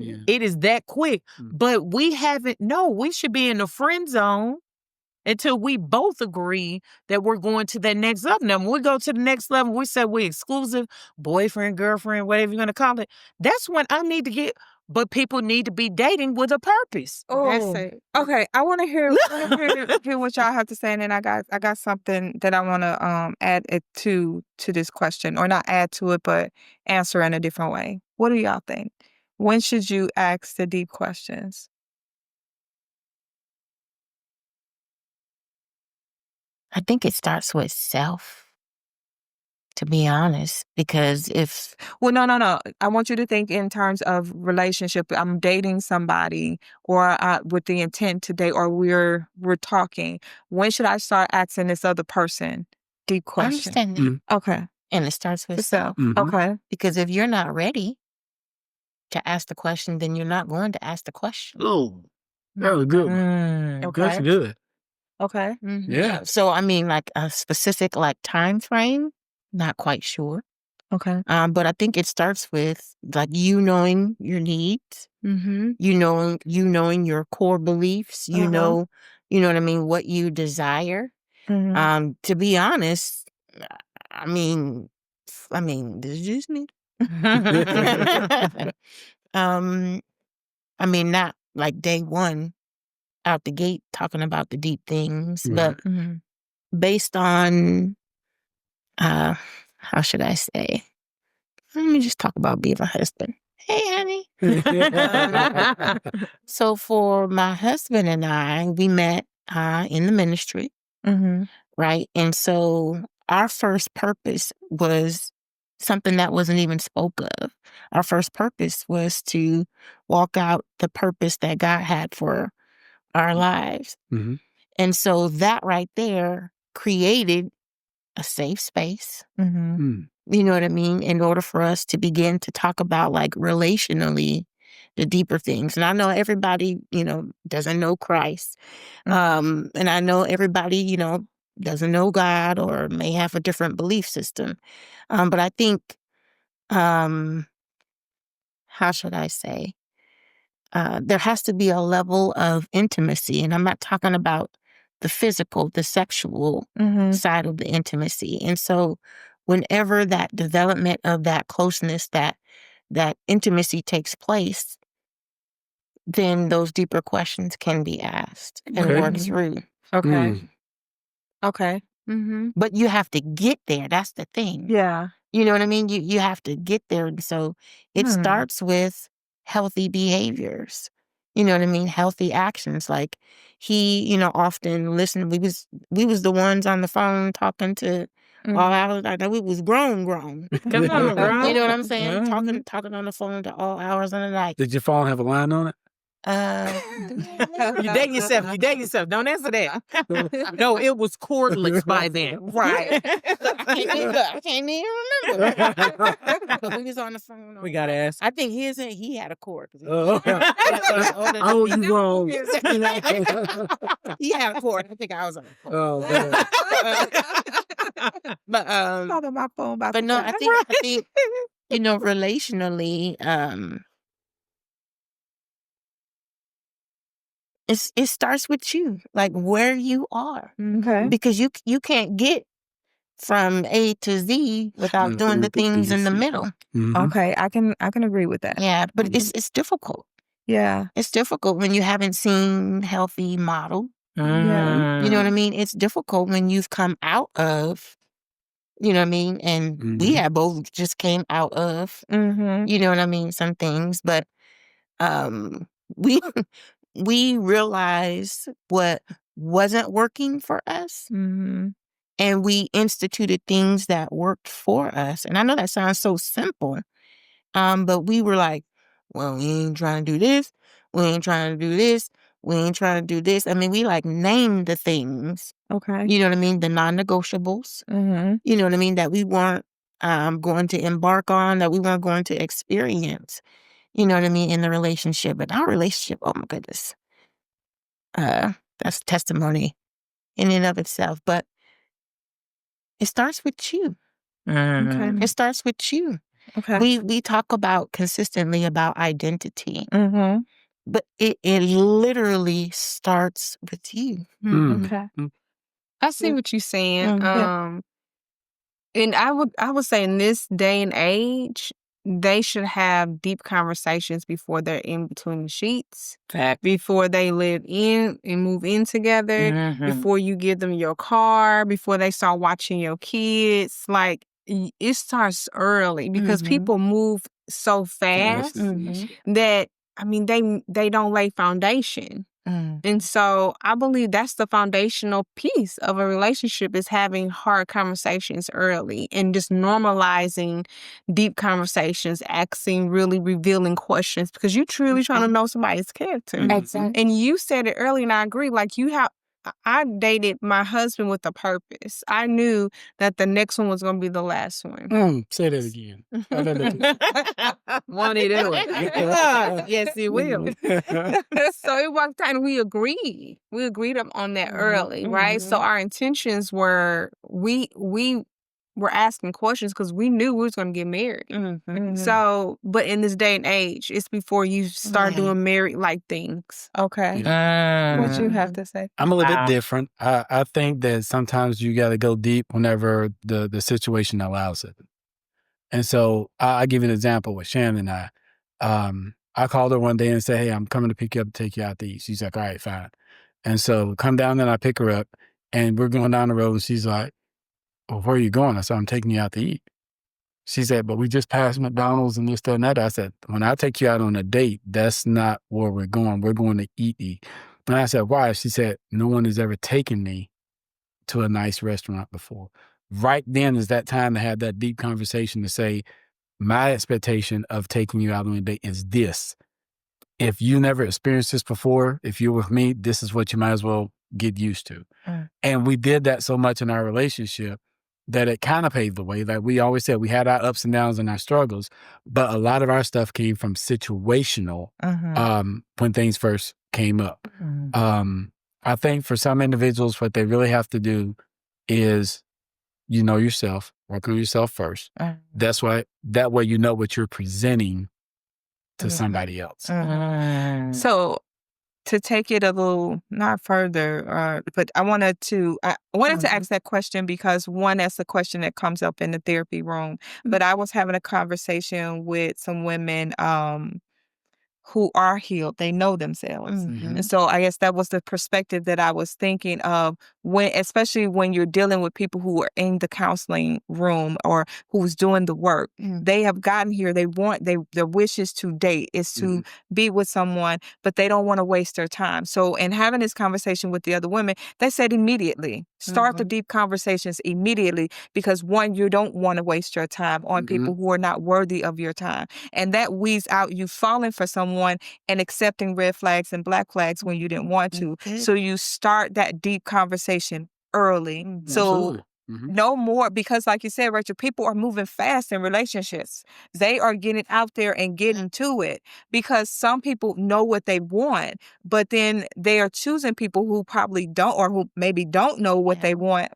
[SPEAKER 3] Yeah. It is that quick. But we should be in the friend zone until we both agree that we're going to that next level. Now, when we go to the next level, we say we're exclusive, boyfriend, girlfriend, whatever you're going to call it. That's when I need to get, but people need to be dating with a purpose.
[SPEAKER 4] Oh, that's it. Okay, I want to hear what y'all have to say, and then I got something that I want to add it to this question, or not add to it, but answer in a different way. What do y'all think? When should you ask the deep questions?
[SPEAKER 1] I think it starts with self, to be honest, because
[SPEAKER 4] Well, no. I want you to think in terms of relationship. I'm dating somebody, or with the intent to date, or we're talking. When should I start asking this other person deep
[SPEAKER 1] I
[SPEAKER 4] questions?
[SPEAKER 1] understand that.
[SPEAKER 4] Okay.
[SPEAKER 1] And it starts with
[SPEAKER 4] Self.
[SPEAKER 1] self.
[SPEAKER 4] Okay.
[SPEAKER 1] Because if you're not ready to ask the question, then you're not going to ask the question.
[SPEAKER 2] Oh, that was good.
[SPEAKER 4] Okay.
[SPEAKER 2] That's good.
[SPEAKER 4] Okay.
[SPEAKER 2] Yeah.
[SPEAKER 1] So, I mean, like a specific time frame, not quite sure.
[SPEAKER 4] Okay.
[SPEAKER 1] But I think it starts with like you knowing your needs, you knowing your core beliefs, you know what I mean, what you desire. To be honest, I mean, this is just me. I mean, not like day one out the gate talking about the deep things, but based on, how should I say? Let me just talk about being a husband. Hey, honey. So for my husband and I, we met in the ministry, right? And so our first purpose was something that wasn't even spoke of. Our first purpose was to walk out the purpose that God had for our lives. And so that right there created a safe space. You know what I mean? In order for us to begin to talk about relationally the deeper things. And I know everybody, doesn't know Christ. And I know everybody, doesn't know God or may have a different belief system. But I think, how should I say? There has to be a level of intimacy. And I'm not talking about the physical, the sexual side of the intimacy. And so whenever that development of that closeness, that intimacy takes place, then those deeper questions can be asked and worked through.
[SPEAKER 4] Okay. Okay.
[SPEAKER 1] But you have to get there. That's the thing.
[SPEAKER 4] Yeah.
[SPEAKER 1] You know what I mean? You have to get there. And so it starts with healthy behaviors. You know what I mean? Healthy actions. Like he, often listened. We was the ones on the phone talking to all hours. I know we was grown.
[SPEAKER 3] Come on, bro.
[SPEAKER 1] You know what I'm saying? Talking on the phone to all hours of the night.
[SPEAKER 2] Did your phone have a line on it?
[SPEAKER 3] You dating yourself. Don't answer that. No, it was cordless by then.
[SPEAKER 1] Right. I can't even remember. But we was on the phone.
[SPEAKER 3] We gotta ask.
[SPEAKER 1] I think he had a cord.
[SPEAKER 2] Oh, you wrong.
[SPEAKER 1] He had a cord. I think I was on a cord.
[SPEAKER 2] Oh, man.
[SPEAKER 1] But
[SPEAKER 4] Talking my phone about
[SPEAKER 1] but no, I think relationally, it starts with you, like where you are,
[SPEAKER 4] Okay.
[SPEAKER 1] because you can't get from A to Z without doing the things in the middle.
[SPEAKER 4] Okay, I can agree with that.
[SPEAKER 1] Yeah, but it's difficult.
[SPEAKER 4] Yeah.
[SPEAKER 1] It's difficult when you haven't seen healthy model.
[SPEAKER 4] Yeah.
[SPEAKER 1] You know what I mean? It's difficult when you've come out of, you know what I mean? And we have both just came out of, you know what I mean, some things. But we we realized what wasn't working for us. And we instituted things that worked for us. And I know that sounds so simple. But we were like, well, we ain't trying to do this. We ain't trying to do this. We ain't trying to do this. I mean, we like named the things.
[SPEAKER 4] Okay.
[SPEAKER 1] You know what I mean? The non-negotiables. You know what I mean? That we weren't going to embark on, that we weren't going to experience. You know what I mean? In the relationship. But our relationship, oh my goodness. That's testimony in and of itself. But it starts with you.
[SPEAKER 4] Okay.
[SPEAKER 1] It starts with you.
[SPEAKER 4] Okay.
[SPEAKER 1] We talk about consistently about identity. But it literally starts with you.
[SPEAKER 4] Okay.
[SPEAKER 5] I see what you're saying.
[SPEAKER 1] Yeah.
[SPEAKER 5] And I would say in this day and age, they should have deep conversations before they're in between the sheets, before they live in and move in together, before you give them your car, before they start watching your kids. Like, it starts early because people move so fast that, I mean, they don't lay foundation. And so I believe that's the foundational piece of a relationship, is having hard conversations early and just normalizing deep conversations, asking really revealing questions, because you're truly trying to know somebody's character.
[SPEAKER 1] Exactly.
[SPEAKER 5] And you said it earlier, and I agree. Like, I dated my husband with a purpose. I knew that the next one was going to be the last one.
[SPEAKER 2] Say that again.
[SPEAKER 3] Won't he do it? Yes, he will.
[SPEAKER 5] So it worked out, and we agreed. We agreed on that early, right? So our intentions were, we were asking questions because we knew we was going to get married. So, but in this day and age, it's before you start doing married-like things.
[SPEAKER 4] Okay. What you have to say?
[SPEAKER 2] I'm a little bit different. I think that sometimes you got to go deep whenever the situation allows it. And so I'll give you an example with Shannon and I. I called her one day and said, hey, I'm coming to pick you up and take you out to eat. She's like, all right, fine. And so come down and I pick her up and we're going down the road and she's like, well, where are you going? I said, I'm taking you out to eat. She said, but we just passed McDonald's and this, that, and that. I said, when I take you out on a date, that's not where we're going. We're going to eat. And I said, why? She said, no one has ever taken me to a nice restaurant before. Right then is that time to have that deep conversation to say, my expectation of taking you out on a date is this. If you never experienced this before, if you're with me, this is what you might as well get used to. And we did that so much in our relationship that it kind of paved the way. Like we always said, we had our ups and downs and our struggles, but a lot of our stuff came from situational when things first came up. I think for some individuals, what they really have to do is, you know yourself, work on yourself first. That's why, that way you know what you're presenting to somebody else.
[SPEAKER 4] So to take it a little not further, but I wanted to ask that question because one, that's a question that comes up in the therapy room. But I was having a conversation with some women who are healed. They know themselves. And so I guess that was the perspective that I was thinking of especially when you're dealing with people who are in the counseling room or who's doing the work. They have gotten here. Their wish is to date, is to be with someone, but they don't want to waste their time. So in having this conversation with the other women, they said immediately, start the deep conversations immediately, because one, you don't want to waste your time on people who are not worthy of your time. And that weeds out you falling for someone and accepting red flags and black flags when you didn't want to. So you start that deep conversation early. So no more, because like you said, Rachel, people are moving fast in relationships. They are getting out there and getting to it, because some people know what they want, but then they are choosing people who probably don't, or who maybe don't know what they want.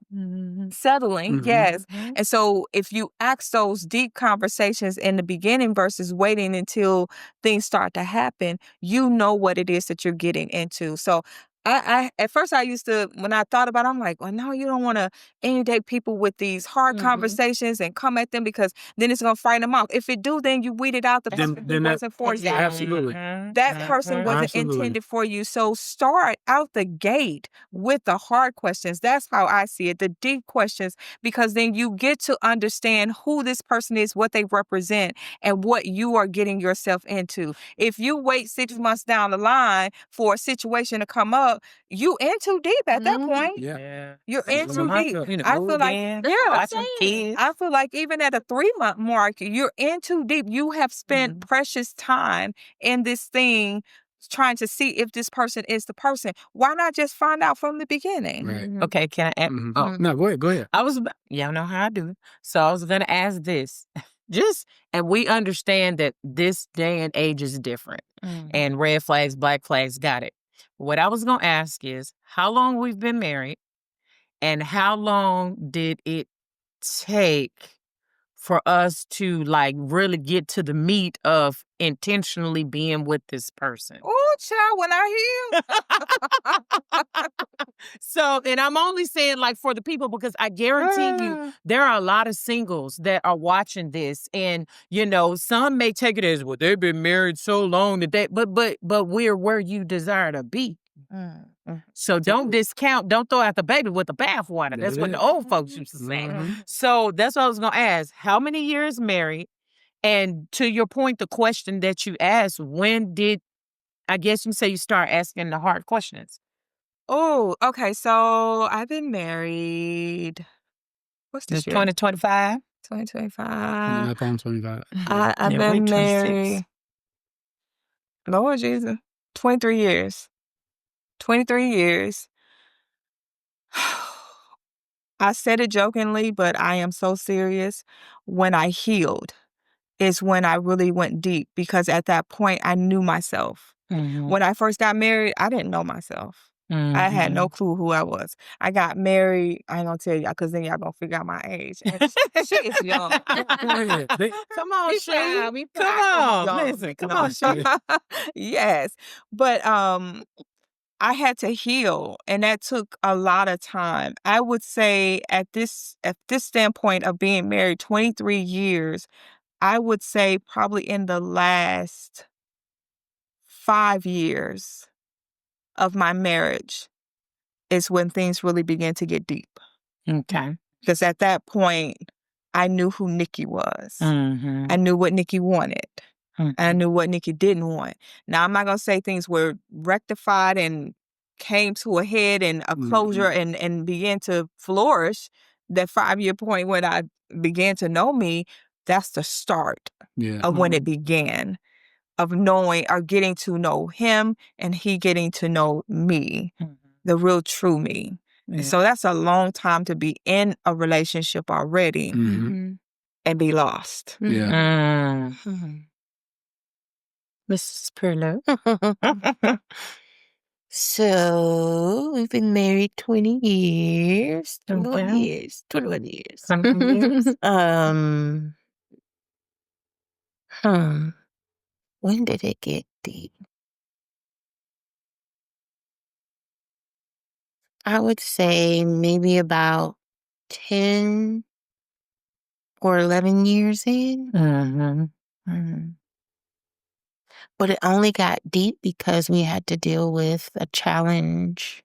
[SPEAKER 4] Settling, yes. And so if you ask those deep conversations in the beginning versus waiting until things start to happen, you know what it is that you're getting into. So I at first I used to, when I thought about it, I'm like, well, no, you don't want to inundate people with these hard conversations and come at them, because then it's going to frighten them off. If it do, then you weeded out the person who wasn't for you.
[SPEAKER 2] Absolutely.
[SPEAKER 4] That person wasn't intended for you. So start out the gate with the hard questions. That's how I see it, the deep questions, because then you get to understand who this person is, what they represent, and what you are getting yourself into. If you wait 6 months down the line for a situation to come up, you in too deep at that point. You're in too deep. I feel like, I feel like even at a 3-month mark, you're in too deep. You have spent precious time in this thing trying to see if this person is the person. Why not just find out from the beginning?
[SPEAKER 2] Right.
[SPEAKER 3] Okay, can I add? Oh,
[SPEAKER 2] No, go ahead.
[SPEAKER 3] Y'all know how I do. So I was going to ask this. And we understand that this day and age is different. And red flags, black flags, got it. What I was going to ask is how long we've been married, and how long did it take for us to like really get to the meat of intentionally being with this person?
[SPEAKER 4] Oh, child, when I hear.
[SPEAKER 3] So, and I'm only saying like for the people, because I guarantee you there are a lot of singles that are watching this, and you know, some may take it as, well, they've been married so long that but we're where you desire to be. So don't discount, don't throw out the baby with the bathwater. That's what the old folks used to say. So that's what I was going to ask. How many years married? And to your point, the question that you asked, when did, I guess you say you start asking the hard questions?
[SPEAKER 4] Oh, okay. So I've been married. What's this year?
[SPEAKER 3] 2025?
[SPEAKER 4] 2025.
[SPEAKER 2] 25.
[SPEAKER 4] I've been married. Lord Jesus. 23 years. 23 years. I said it jokingly, but I am so serious. When I healed is when I really went deep, because at that point I knew myself. When I first got married, I didn't know myself. I had no clue who I was. I got married. I ain't gonna tell y'all, because then y'all gonna figure out my age. And she is young.
[SPEAKER 3] Come on, Shay. Come on. Listen, come on, Shay.
[SPEAKER 4] Yes. But I had to heal, and that took a lot of time. I would say at this standpoint of being married 23 years, I would say probably in the last 5 years of my marriage is when things really began to get deep.
[SPEAKER 3] Okay.
[SPEAKER 4] Because at that point, I knew who Nikki was. I knew what Nikki wanted. And I knew what Nikki didn't want. Now, I'm not going to say things were rectified and came to a head and a closure and began to flourish. That 5-year point when I began to know me, that's the start of when it began, of knowing or getting to know him and he getting to know me, the real true me. And so that's a long time to be in a relationship already and be lost.
[SPEAKER 3] Mrs. Perlow.
[SPEAKER 1] So we've been married 20 years. 21 years. 21 years. When did it get deep? I would say maybe about 10 or 11 years in. But it only got deep because we had to deal with a challenge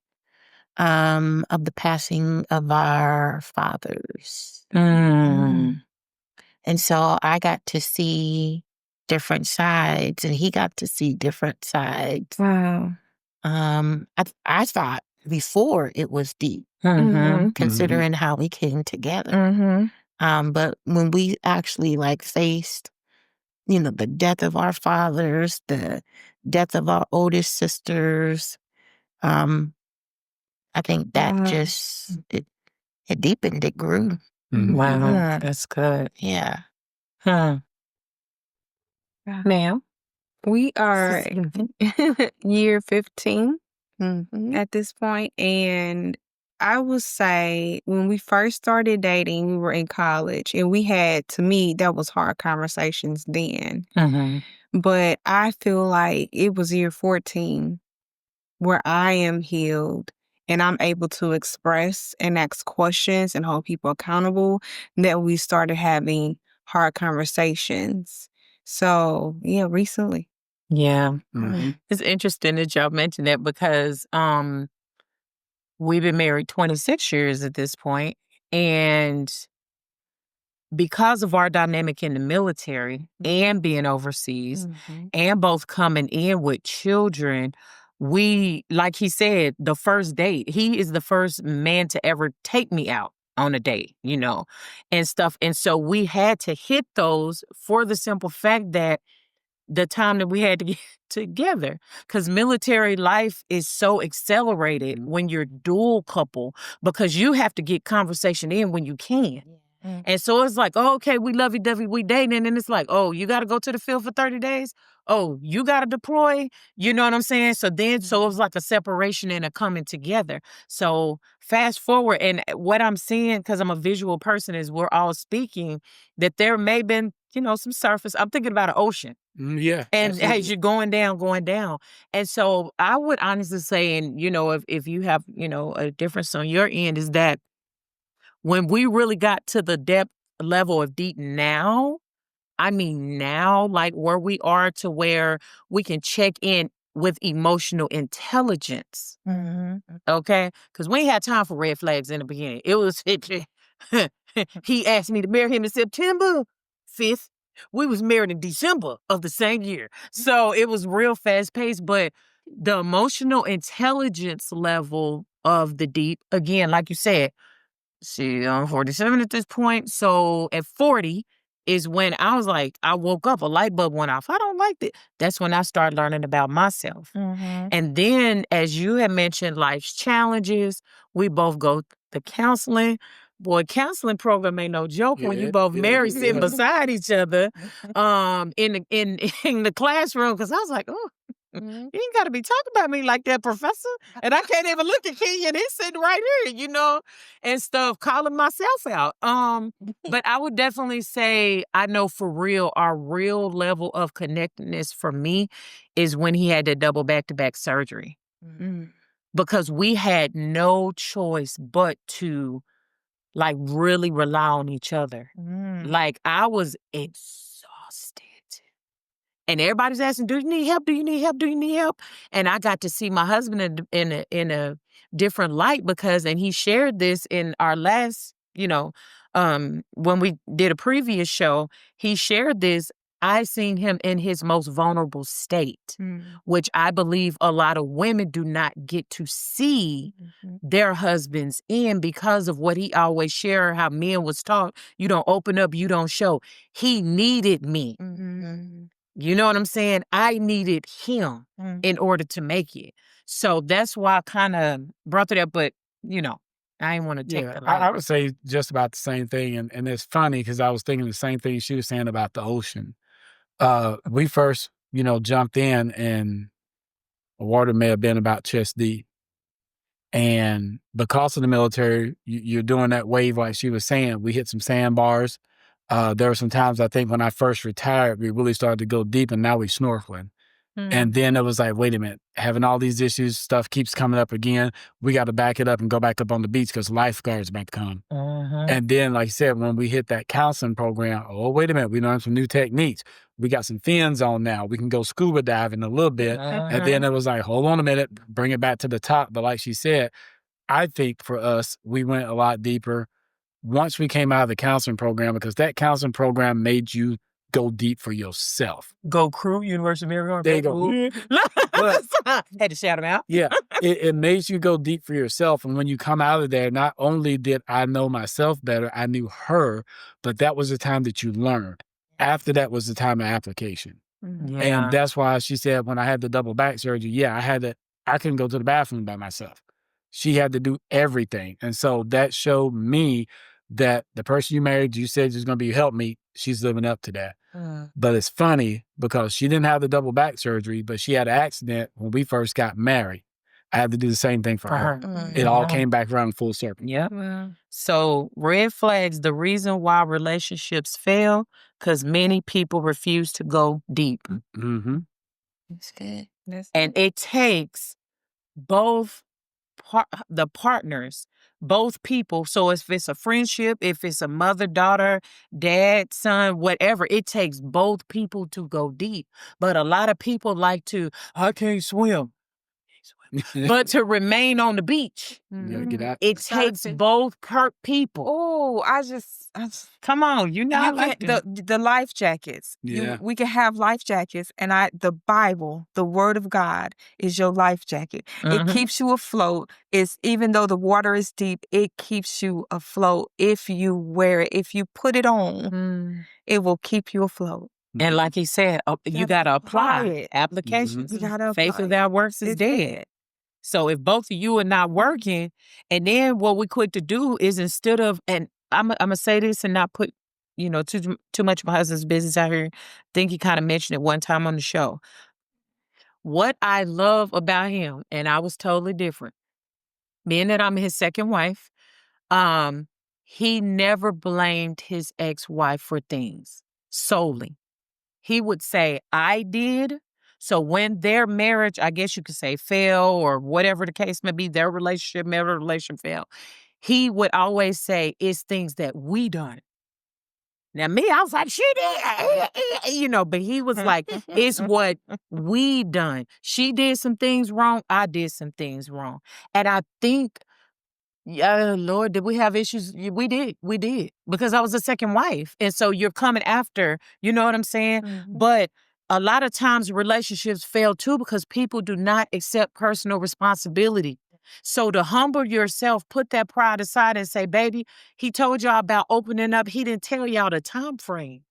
[SPEAKER 1] of the passing of our fathers. And so I got to see different sides, and he got to see different sides.
[SPEAKER 5] Wow.
[SPEAKER 1] I thought before it was deep, considering how we came together. But when we actually faced, the death of our fathers, the death of our oldest sisters, I think that just it deepened, it grew.
[SPEAKER 3] Wow, that's good.
[SPEAKER 1] Yeah.
[SPEAKER 5] Ma'am, we are year 15 at this point, and I would say when we first started dating, we were in college, and we had, to me, that was hard conversations then. But I feel like it was year 14 where I am healed and I'm able to express and ask questions and hold people accountable, that we started having hard conversations. So, yeah, recently.
[SPEAKER 3] Yeah. It's interesting that y'all mentioned that because we've been married 26 years at this point, and because of our dynamic in the military and being overseas and both coming in with children, we, like he said, the first date, he is the first man to ever take me out on a date, and stuff. And so we had to hit those for the simple fact that the time that we had to get together, because military life is so accelerated when you're dual couple, because you have to get conversation in when you can. And so it's like, oh, okay, we lovey-dovey, we dating. And then it's like, oh, you got to go to the field for 30 days? Oh, you got to deploy? You know what I'm saying? So then, so it was like a separation and a coming together. So fast forward, and what I'm seeing, because I'm a visual person, is we're all speaking that there may have been, some surface. I'm thinking about an ocean.
[SPEAKER 2] Yeah.
[SPEAKER 3] And
[SPEAKER 2] absolutely.
[SPEAKER 3] as you're going down. And so I would honestly say, and, if you have, a difference on your end, is that when we really got to the depth level of deep now, I mean now, like where we are to where we can check in with emotional intelligence. Okay? Because we ain't had time for red flags in the beginning. It was, he asked me to marry him in September 5th. We was married in December of the same year. So it was real fast paced, but the emotional intelligence level of the deep, again, like you said, see, I'm 47 at this point. So at 40 is when I was like, I woke up, a light bulb went off. I don't like it. That's when I started learning about myself. And then, as you had mentioned, life's challenges, we both go to counseling. Boy, counseling program ain't no joke when you both married sitting beside each other in the classroom. Because I was like, oh, you ain't got to be talking about me like that, professor. And I can't even look at Kenyon. He's sitting right here, and stuff, calling myself out. But I would definitely say, I know for real, our real level of connectedness for me is when he had that double back-to-back surgery. Because we had no choice but to really rely on each other. Like I was exhausted. And everybody's asking, do you need help? Do you need help? Do you need help? And I got to see my husband in a different light and he shared this in our last, when we did a previous show, he shared this. I seen him in his most vulnerable state, which I believe a lot of women do not get to see their husbands in because of what he always shared, how men was taught, you don't open up, you don't show. He needed me. You know what I'm saying? I needed him in order to make it. So that's why I kind of brought it up, but, I didn't want to take the light.
[SPEAKER 2] I would say just about the same thing. And it's funny because I was thinking the same thing she was saying about the ocean. We first, jumped in and the water may have been about chest deep. And because of the military, you're doing that wave like she was saying. We hit some sandbars. There were some times I think when I first retired, we really started to go deep, and now we're snorkeling. And then it was like, wait a minute, having all these issues, stuff keeps coming up again. We got to back it up and go back up on the beach because lifeguards about to come. And then, like I said, when we hit that counseling program, oh, wait a minute, we learned some new techniques. We got some fins on now. We can go scuba diving a little bit. And then it was like, hold on a minute, bring it back to the top. But like she said, I think for us, we went a lot deeper once we came out of the counseling program, because that counseling program made you go deep for yourself.
[SPEAKER 3] Go Crew, University of Maryland.
[SPEAKER 2] There you go. But,
[SPEAKER 3] had to shout him out.
[SPEAKER 2] Yeah, it makes you go deep for yourself. And when you come out of there, not only did I know myself better, I knew her, but that was the time that you learned. After that was the time of application.
[SPEAKER 3] Yeah.
[SPEAKER 2] And that's why she said when I had the double back surgery, I couldn't go to the bathroom by myself. She had to do everything. And so that showed me that the person you married, you said is going to be your helpmate, she's living up to that. But it's funny because she didn't have the double back surgery, but she had an accident when we first got married. I had to do the same thing for her. It all came back around full circle.
[SPEAKER 3] Yep. So red flags, the reason why relationships fail, because many people refuse to go deep.
[SPEAKER 4] That's good.
[SPEAKER 3] And it takes both the partners, both people. So if it's a friendship, if it's a mother, daughter, dad, son, whatever, it takes both people to go deep. But a lot of people like to, I can't swim. But to remain on the beach,
[SPEAKER 2] Get out.
[SPEAKER 3] it takes both people.
[SPEAKER 4] Oh, I just
[SPEAKER 3] Come on, you know, like
[SPEAKER 4] the life jackets.
[SPEAKER 2] Yeah.
[SPEAKER 4] We can have life jackets, and the Bible, the Word of God, is your life jacket. It keeps you afloat. It's even though the water is deep, it keeps you afloat if you wear it. If you put it on, it will keep you afloat.
[SPEAKER 3] And like he said, you got to apply
[SPEAKER 4] it.
[SPEAKER 3] applications.
[SPEAKER 4] You gotta
[SPEAKER 3] Faith
[SPEAKER 4] apply
[SPEAKER 3] without works is
[SPEAKER 4] It's
[SPEAKER 3] dead. So if both of you are not working, and then what we quick to do is instead of, and I'm gonna say this and not put, too much of my husband's business out here. I think he kind of mentioned it one time on the show. What I love about him, and I was totally different, being that I'm his second wife, he never blamed his ex-wife for things solely. He would say, I did. So when their marriage, I guess you could say, fail or whatever the case may be, their relationship, marital relation failed, he would always say, it's things that we done. Now me, I was like, she did, but he was like, it's what we done. She did some things wrong. I did some things wrong. And I think, Lord, did we have issues? We did. Because I was the second wife. And so you're coming after, you know what I'm saying? But a lot of times relationships fail too because people do not accept personal responsibility. So to humble yourself, put that pride aside and say, baby, he told y'all about opening up. He didn't tell y'all the time frame.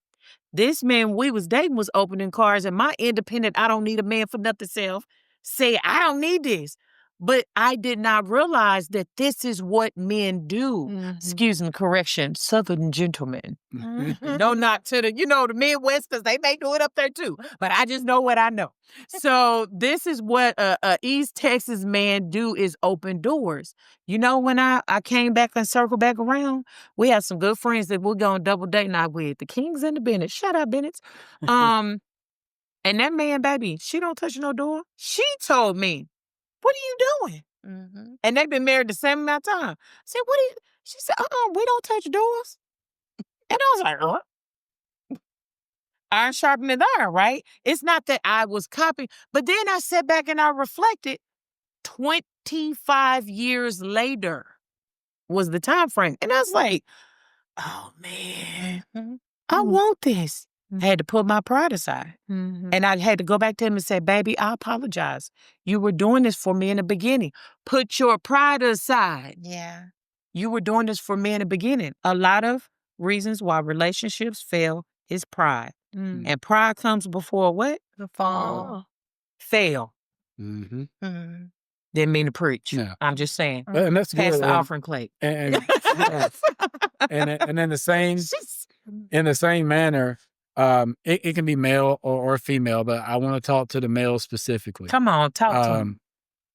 [SPEAKER 3] This man we was dating was opening cars, and my independent, I don't need a man for nothing self, say, I don't need this. But I did not realize that this is what men do. Excuse me, correction, Southern gentlemen. No knock to the Midwesters, they may do it up there too. But I just know what I know. So this is what a East Texas man do is open doors. When I came back and circled back around, we had some good friends that we're going double date night with, the Kings and the Bennett. Shout out Bennett. And that man, baby, she don't touch no door. She told me, what are you doing? And they've been married the same amount of time. I said, what are you? She said, we don't touch doors. And I was like, iron sharpening iron, right? It's not that I was copying. But then I sat back and I reflected. 25 years later was the time frame. And I was like, oh, man, I want this. I had to put my pride aside. And I had to go back to him and say, baby, I apologize. You were doing this for me in the beginning. Put your pride aside.
[SPEAKER 4] Yeah.
[SPEAKER 3] You were doing this for me in the beginning. A lot of reasons why relationships fail is pride. And pride comes before what?
[SPEAKER 4] The fall.
[SPEAKER 3] Fail.
[SPEAKER 2] Mm-hmm.
[SPEAKER 3] Didn't mean to preach.
[SPEAKER 2] No.
[SPEAKER 3] I'm just saying.
[SPEAKER 2] And that's
[SPEAKER 3] Pass
[SPEAKER 2] good.
[SPEAKER 3] the offering plate.
[SPEAKER 2] And in the same manner, it can be male or female, but I want to talk to the male specifically.
[SPEAKER 3] Come on, talk to him.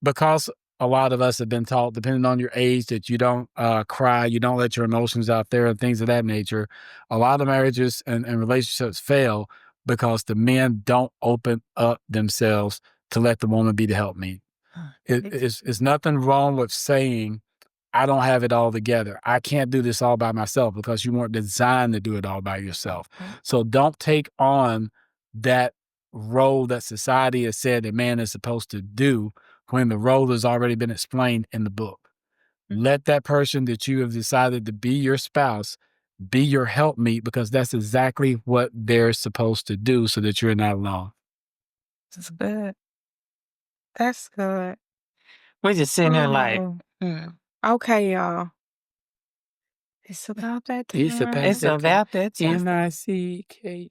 [SPEAKER 2] Because a lot of us have been taught, depending on your age, that you don't cry, you don't let your emotions out there and things of that nature. A lot of marriages and relationships fail because the men don't open up themselves to let the woman be the helpmeet. It's nothing wrong with saying, I don't have it all together. I can't do this all by myself, because you weren't designed to do it all by yourself. So don't take on that role that society has said that man is supposed to do when the role has already been explained in the book. Let that person that you have decided to be your spouse be your helpmeet, because that's exactly what they're supposed to do, so that you're not alone.
[SPEAKER 4] That's good. That's good.
[SPEAKER 3] We're just sitting here like,
[SPEAKER 4] Okay, y'all. It's about that time.
[SPEAKER 3] it's about that time.
[SPEAKER 2] N-I-C-K.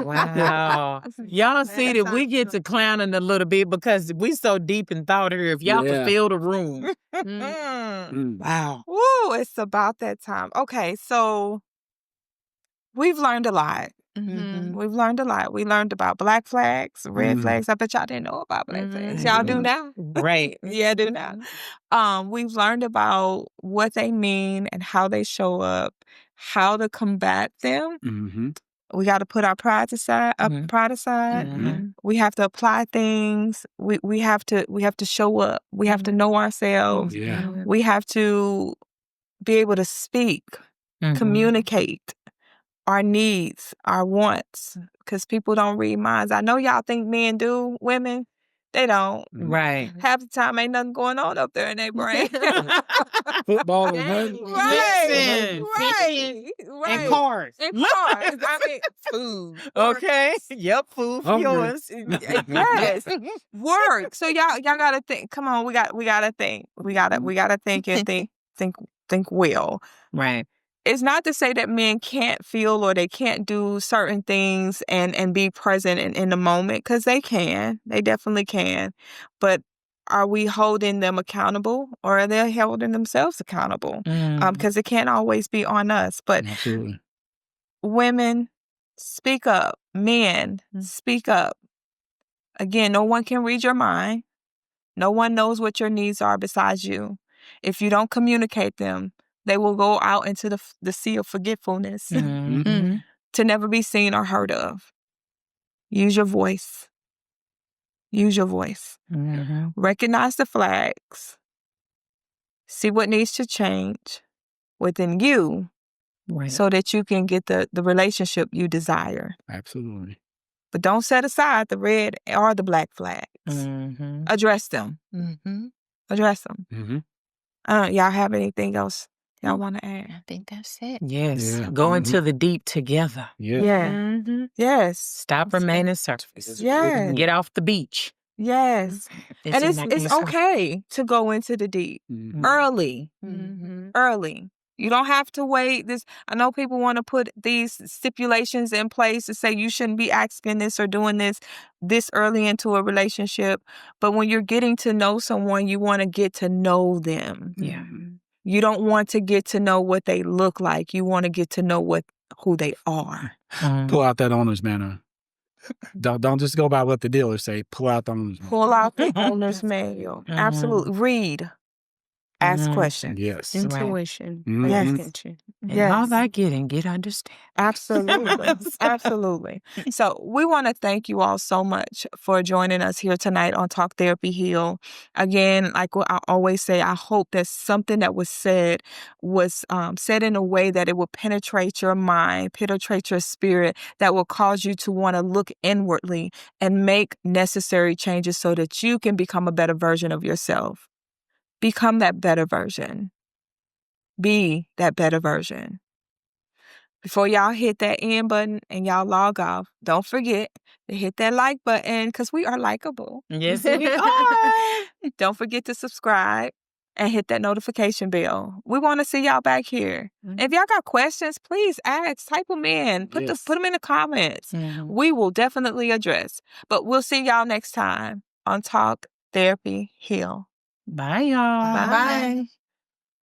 [SPEAKER 3] Wow. Y'all see that we get to clowning a little bit because we so deep in thought here. If y'all could feel the room. Wow.
[SPEAKER 4] Woo, it's about that time. Okay, so we've learned a lot. We've learned a lot. We learned about black flags, red flags. I bet y'all didn't know about black flags. Y'all do now?
[SPEAKER 3] Right.
[SPEAKER 4] Yeah, do now. We've learned about what they mean and how they show up, how to combat them. We got to put our pride aside. We have to apply things. We have to show up. We have to know ourselves. We have to be able to speak, communicate our needs, our wants, because people don't read minds. I know y'all think men do, women, they don't.
[SPEAKER 3] Right.
[SPEAKER 4] Half the time ain't nothing going on up there in their brain.
[SPEAKER 2] Football and
[SPEAKER 4] Right.
[SPEAKER 3] And cars.
[SPEAKER 4] I mean, food.
[SPEAKER 3] Okay. Yep, food for yours.
[SPEAKER 4] Yes. Work. So y'all gotta think. Come on, we gotta think. We gotta think and think well.
[SPEAKER 3] Right.
[SPEAKER 4] It's not to say that men can't feel or they can't do certain things and be present in the moment, because they can. They definitely can. But are we holding them accountable, or are they holding themselves accountable? Because it can't always be on us. But
[SPEAKER 2] absolutely.
[SPEAKER 4] Women, speak up. Men, speak up. Again, no one can read your mind. No one knows what your needs are besides you. If you don't communicate them, they will go out into the sea of forgetfulness to never be seen or heard of. Use your voice. Use your voice. Recognize the flags. See what needs to change within you so that you can get the relationship you desire.
[SPEAKER 2] Absolutely.
[SPEAKER 4] But don't set aside the red or the black flags. Address them. Address them. Y'all have anything else y'all want to add?
[SPEAKER 1] I think that's it.
[SPEAKER 3] Yes. Go into the deep together.
[SPEAKER 4] Yes.
[SPEAKER 3] Stop remaining surface.
[SPEAKER 4] Yes.
[SPEAKER 3] Get off the beach.
[SPEAKER 4] Yes. And it's okay to go into the deep early. Early. You don't have to wait. I know people want to put these stipulations in place to say you shouldn't be asking this or doing this early into a relationship. But when you're getting to know someone, you want to get to know them.
[SPEAKER 3] Yeah.
[SPEAKER 4] You don't want to get to know what they look like. You want to get to know who they are.
[SPEAKER 2] Pull out that owner's manual. Don't just go by what the dealers say. Pull out the owner's manual.
[SPEAKER 4] Pull out the owner's manual. Absolutely. Read. Ask questions.
[SPEAKER 2] Yes.
[SPEAKER 5] Intuition.
[SPEAKER 4] Yes.
[SPEAKER 3] And all I get and get understand.
[SPEAKER 4] Absolutely. Absolutely. So we want to thank you all so much for joining us here tonight on Talk Therapy Heal. Again, like what I always say, I hope that something that was said in a way that it will penetrate your mind, penetrate your spirit, that will cause you to want to look inwardly and make necessary changes so that you can become a better version of yourself. Become that better version. Be that better version. Before y'all hit that end button and y'all log off, don't forget to hit that like button, because we are likable.
[SPEAKER 3] Yes, we are.
[SPEAKER 4] Don't forget to subscribe and hit that notification bell. We want to see y'all back here. If y'all got questions, please ask. Type them in. Put them in the comments. We will definitely address. But we'll see y'all next time on Talk Therapy Heal.
[SPEAKER 3] Bye, y'all.
[SPEAKER 4] Bye.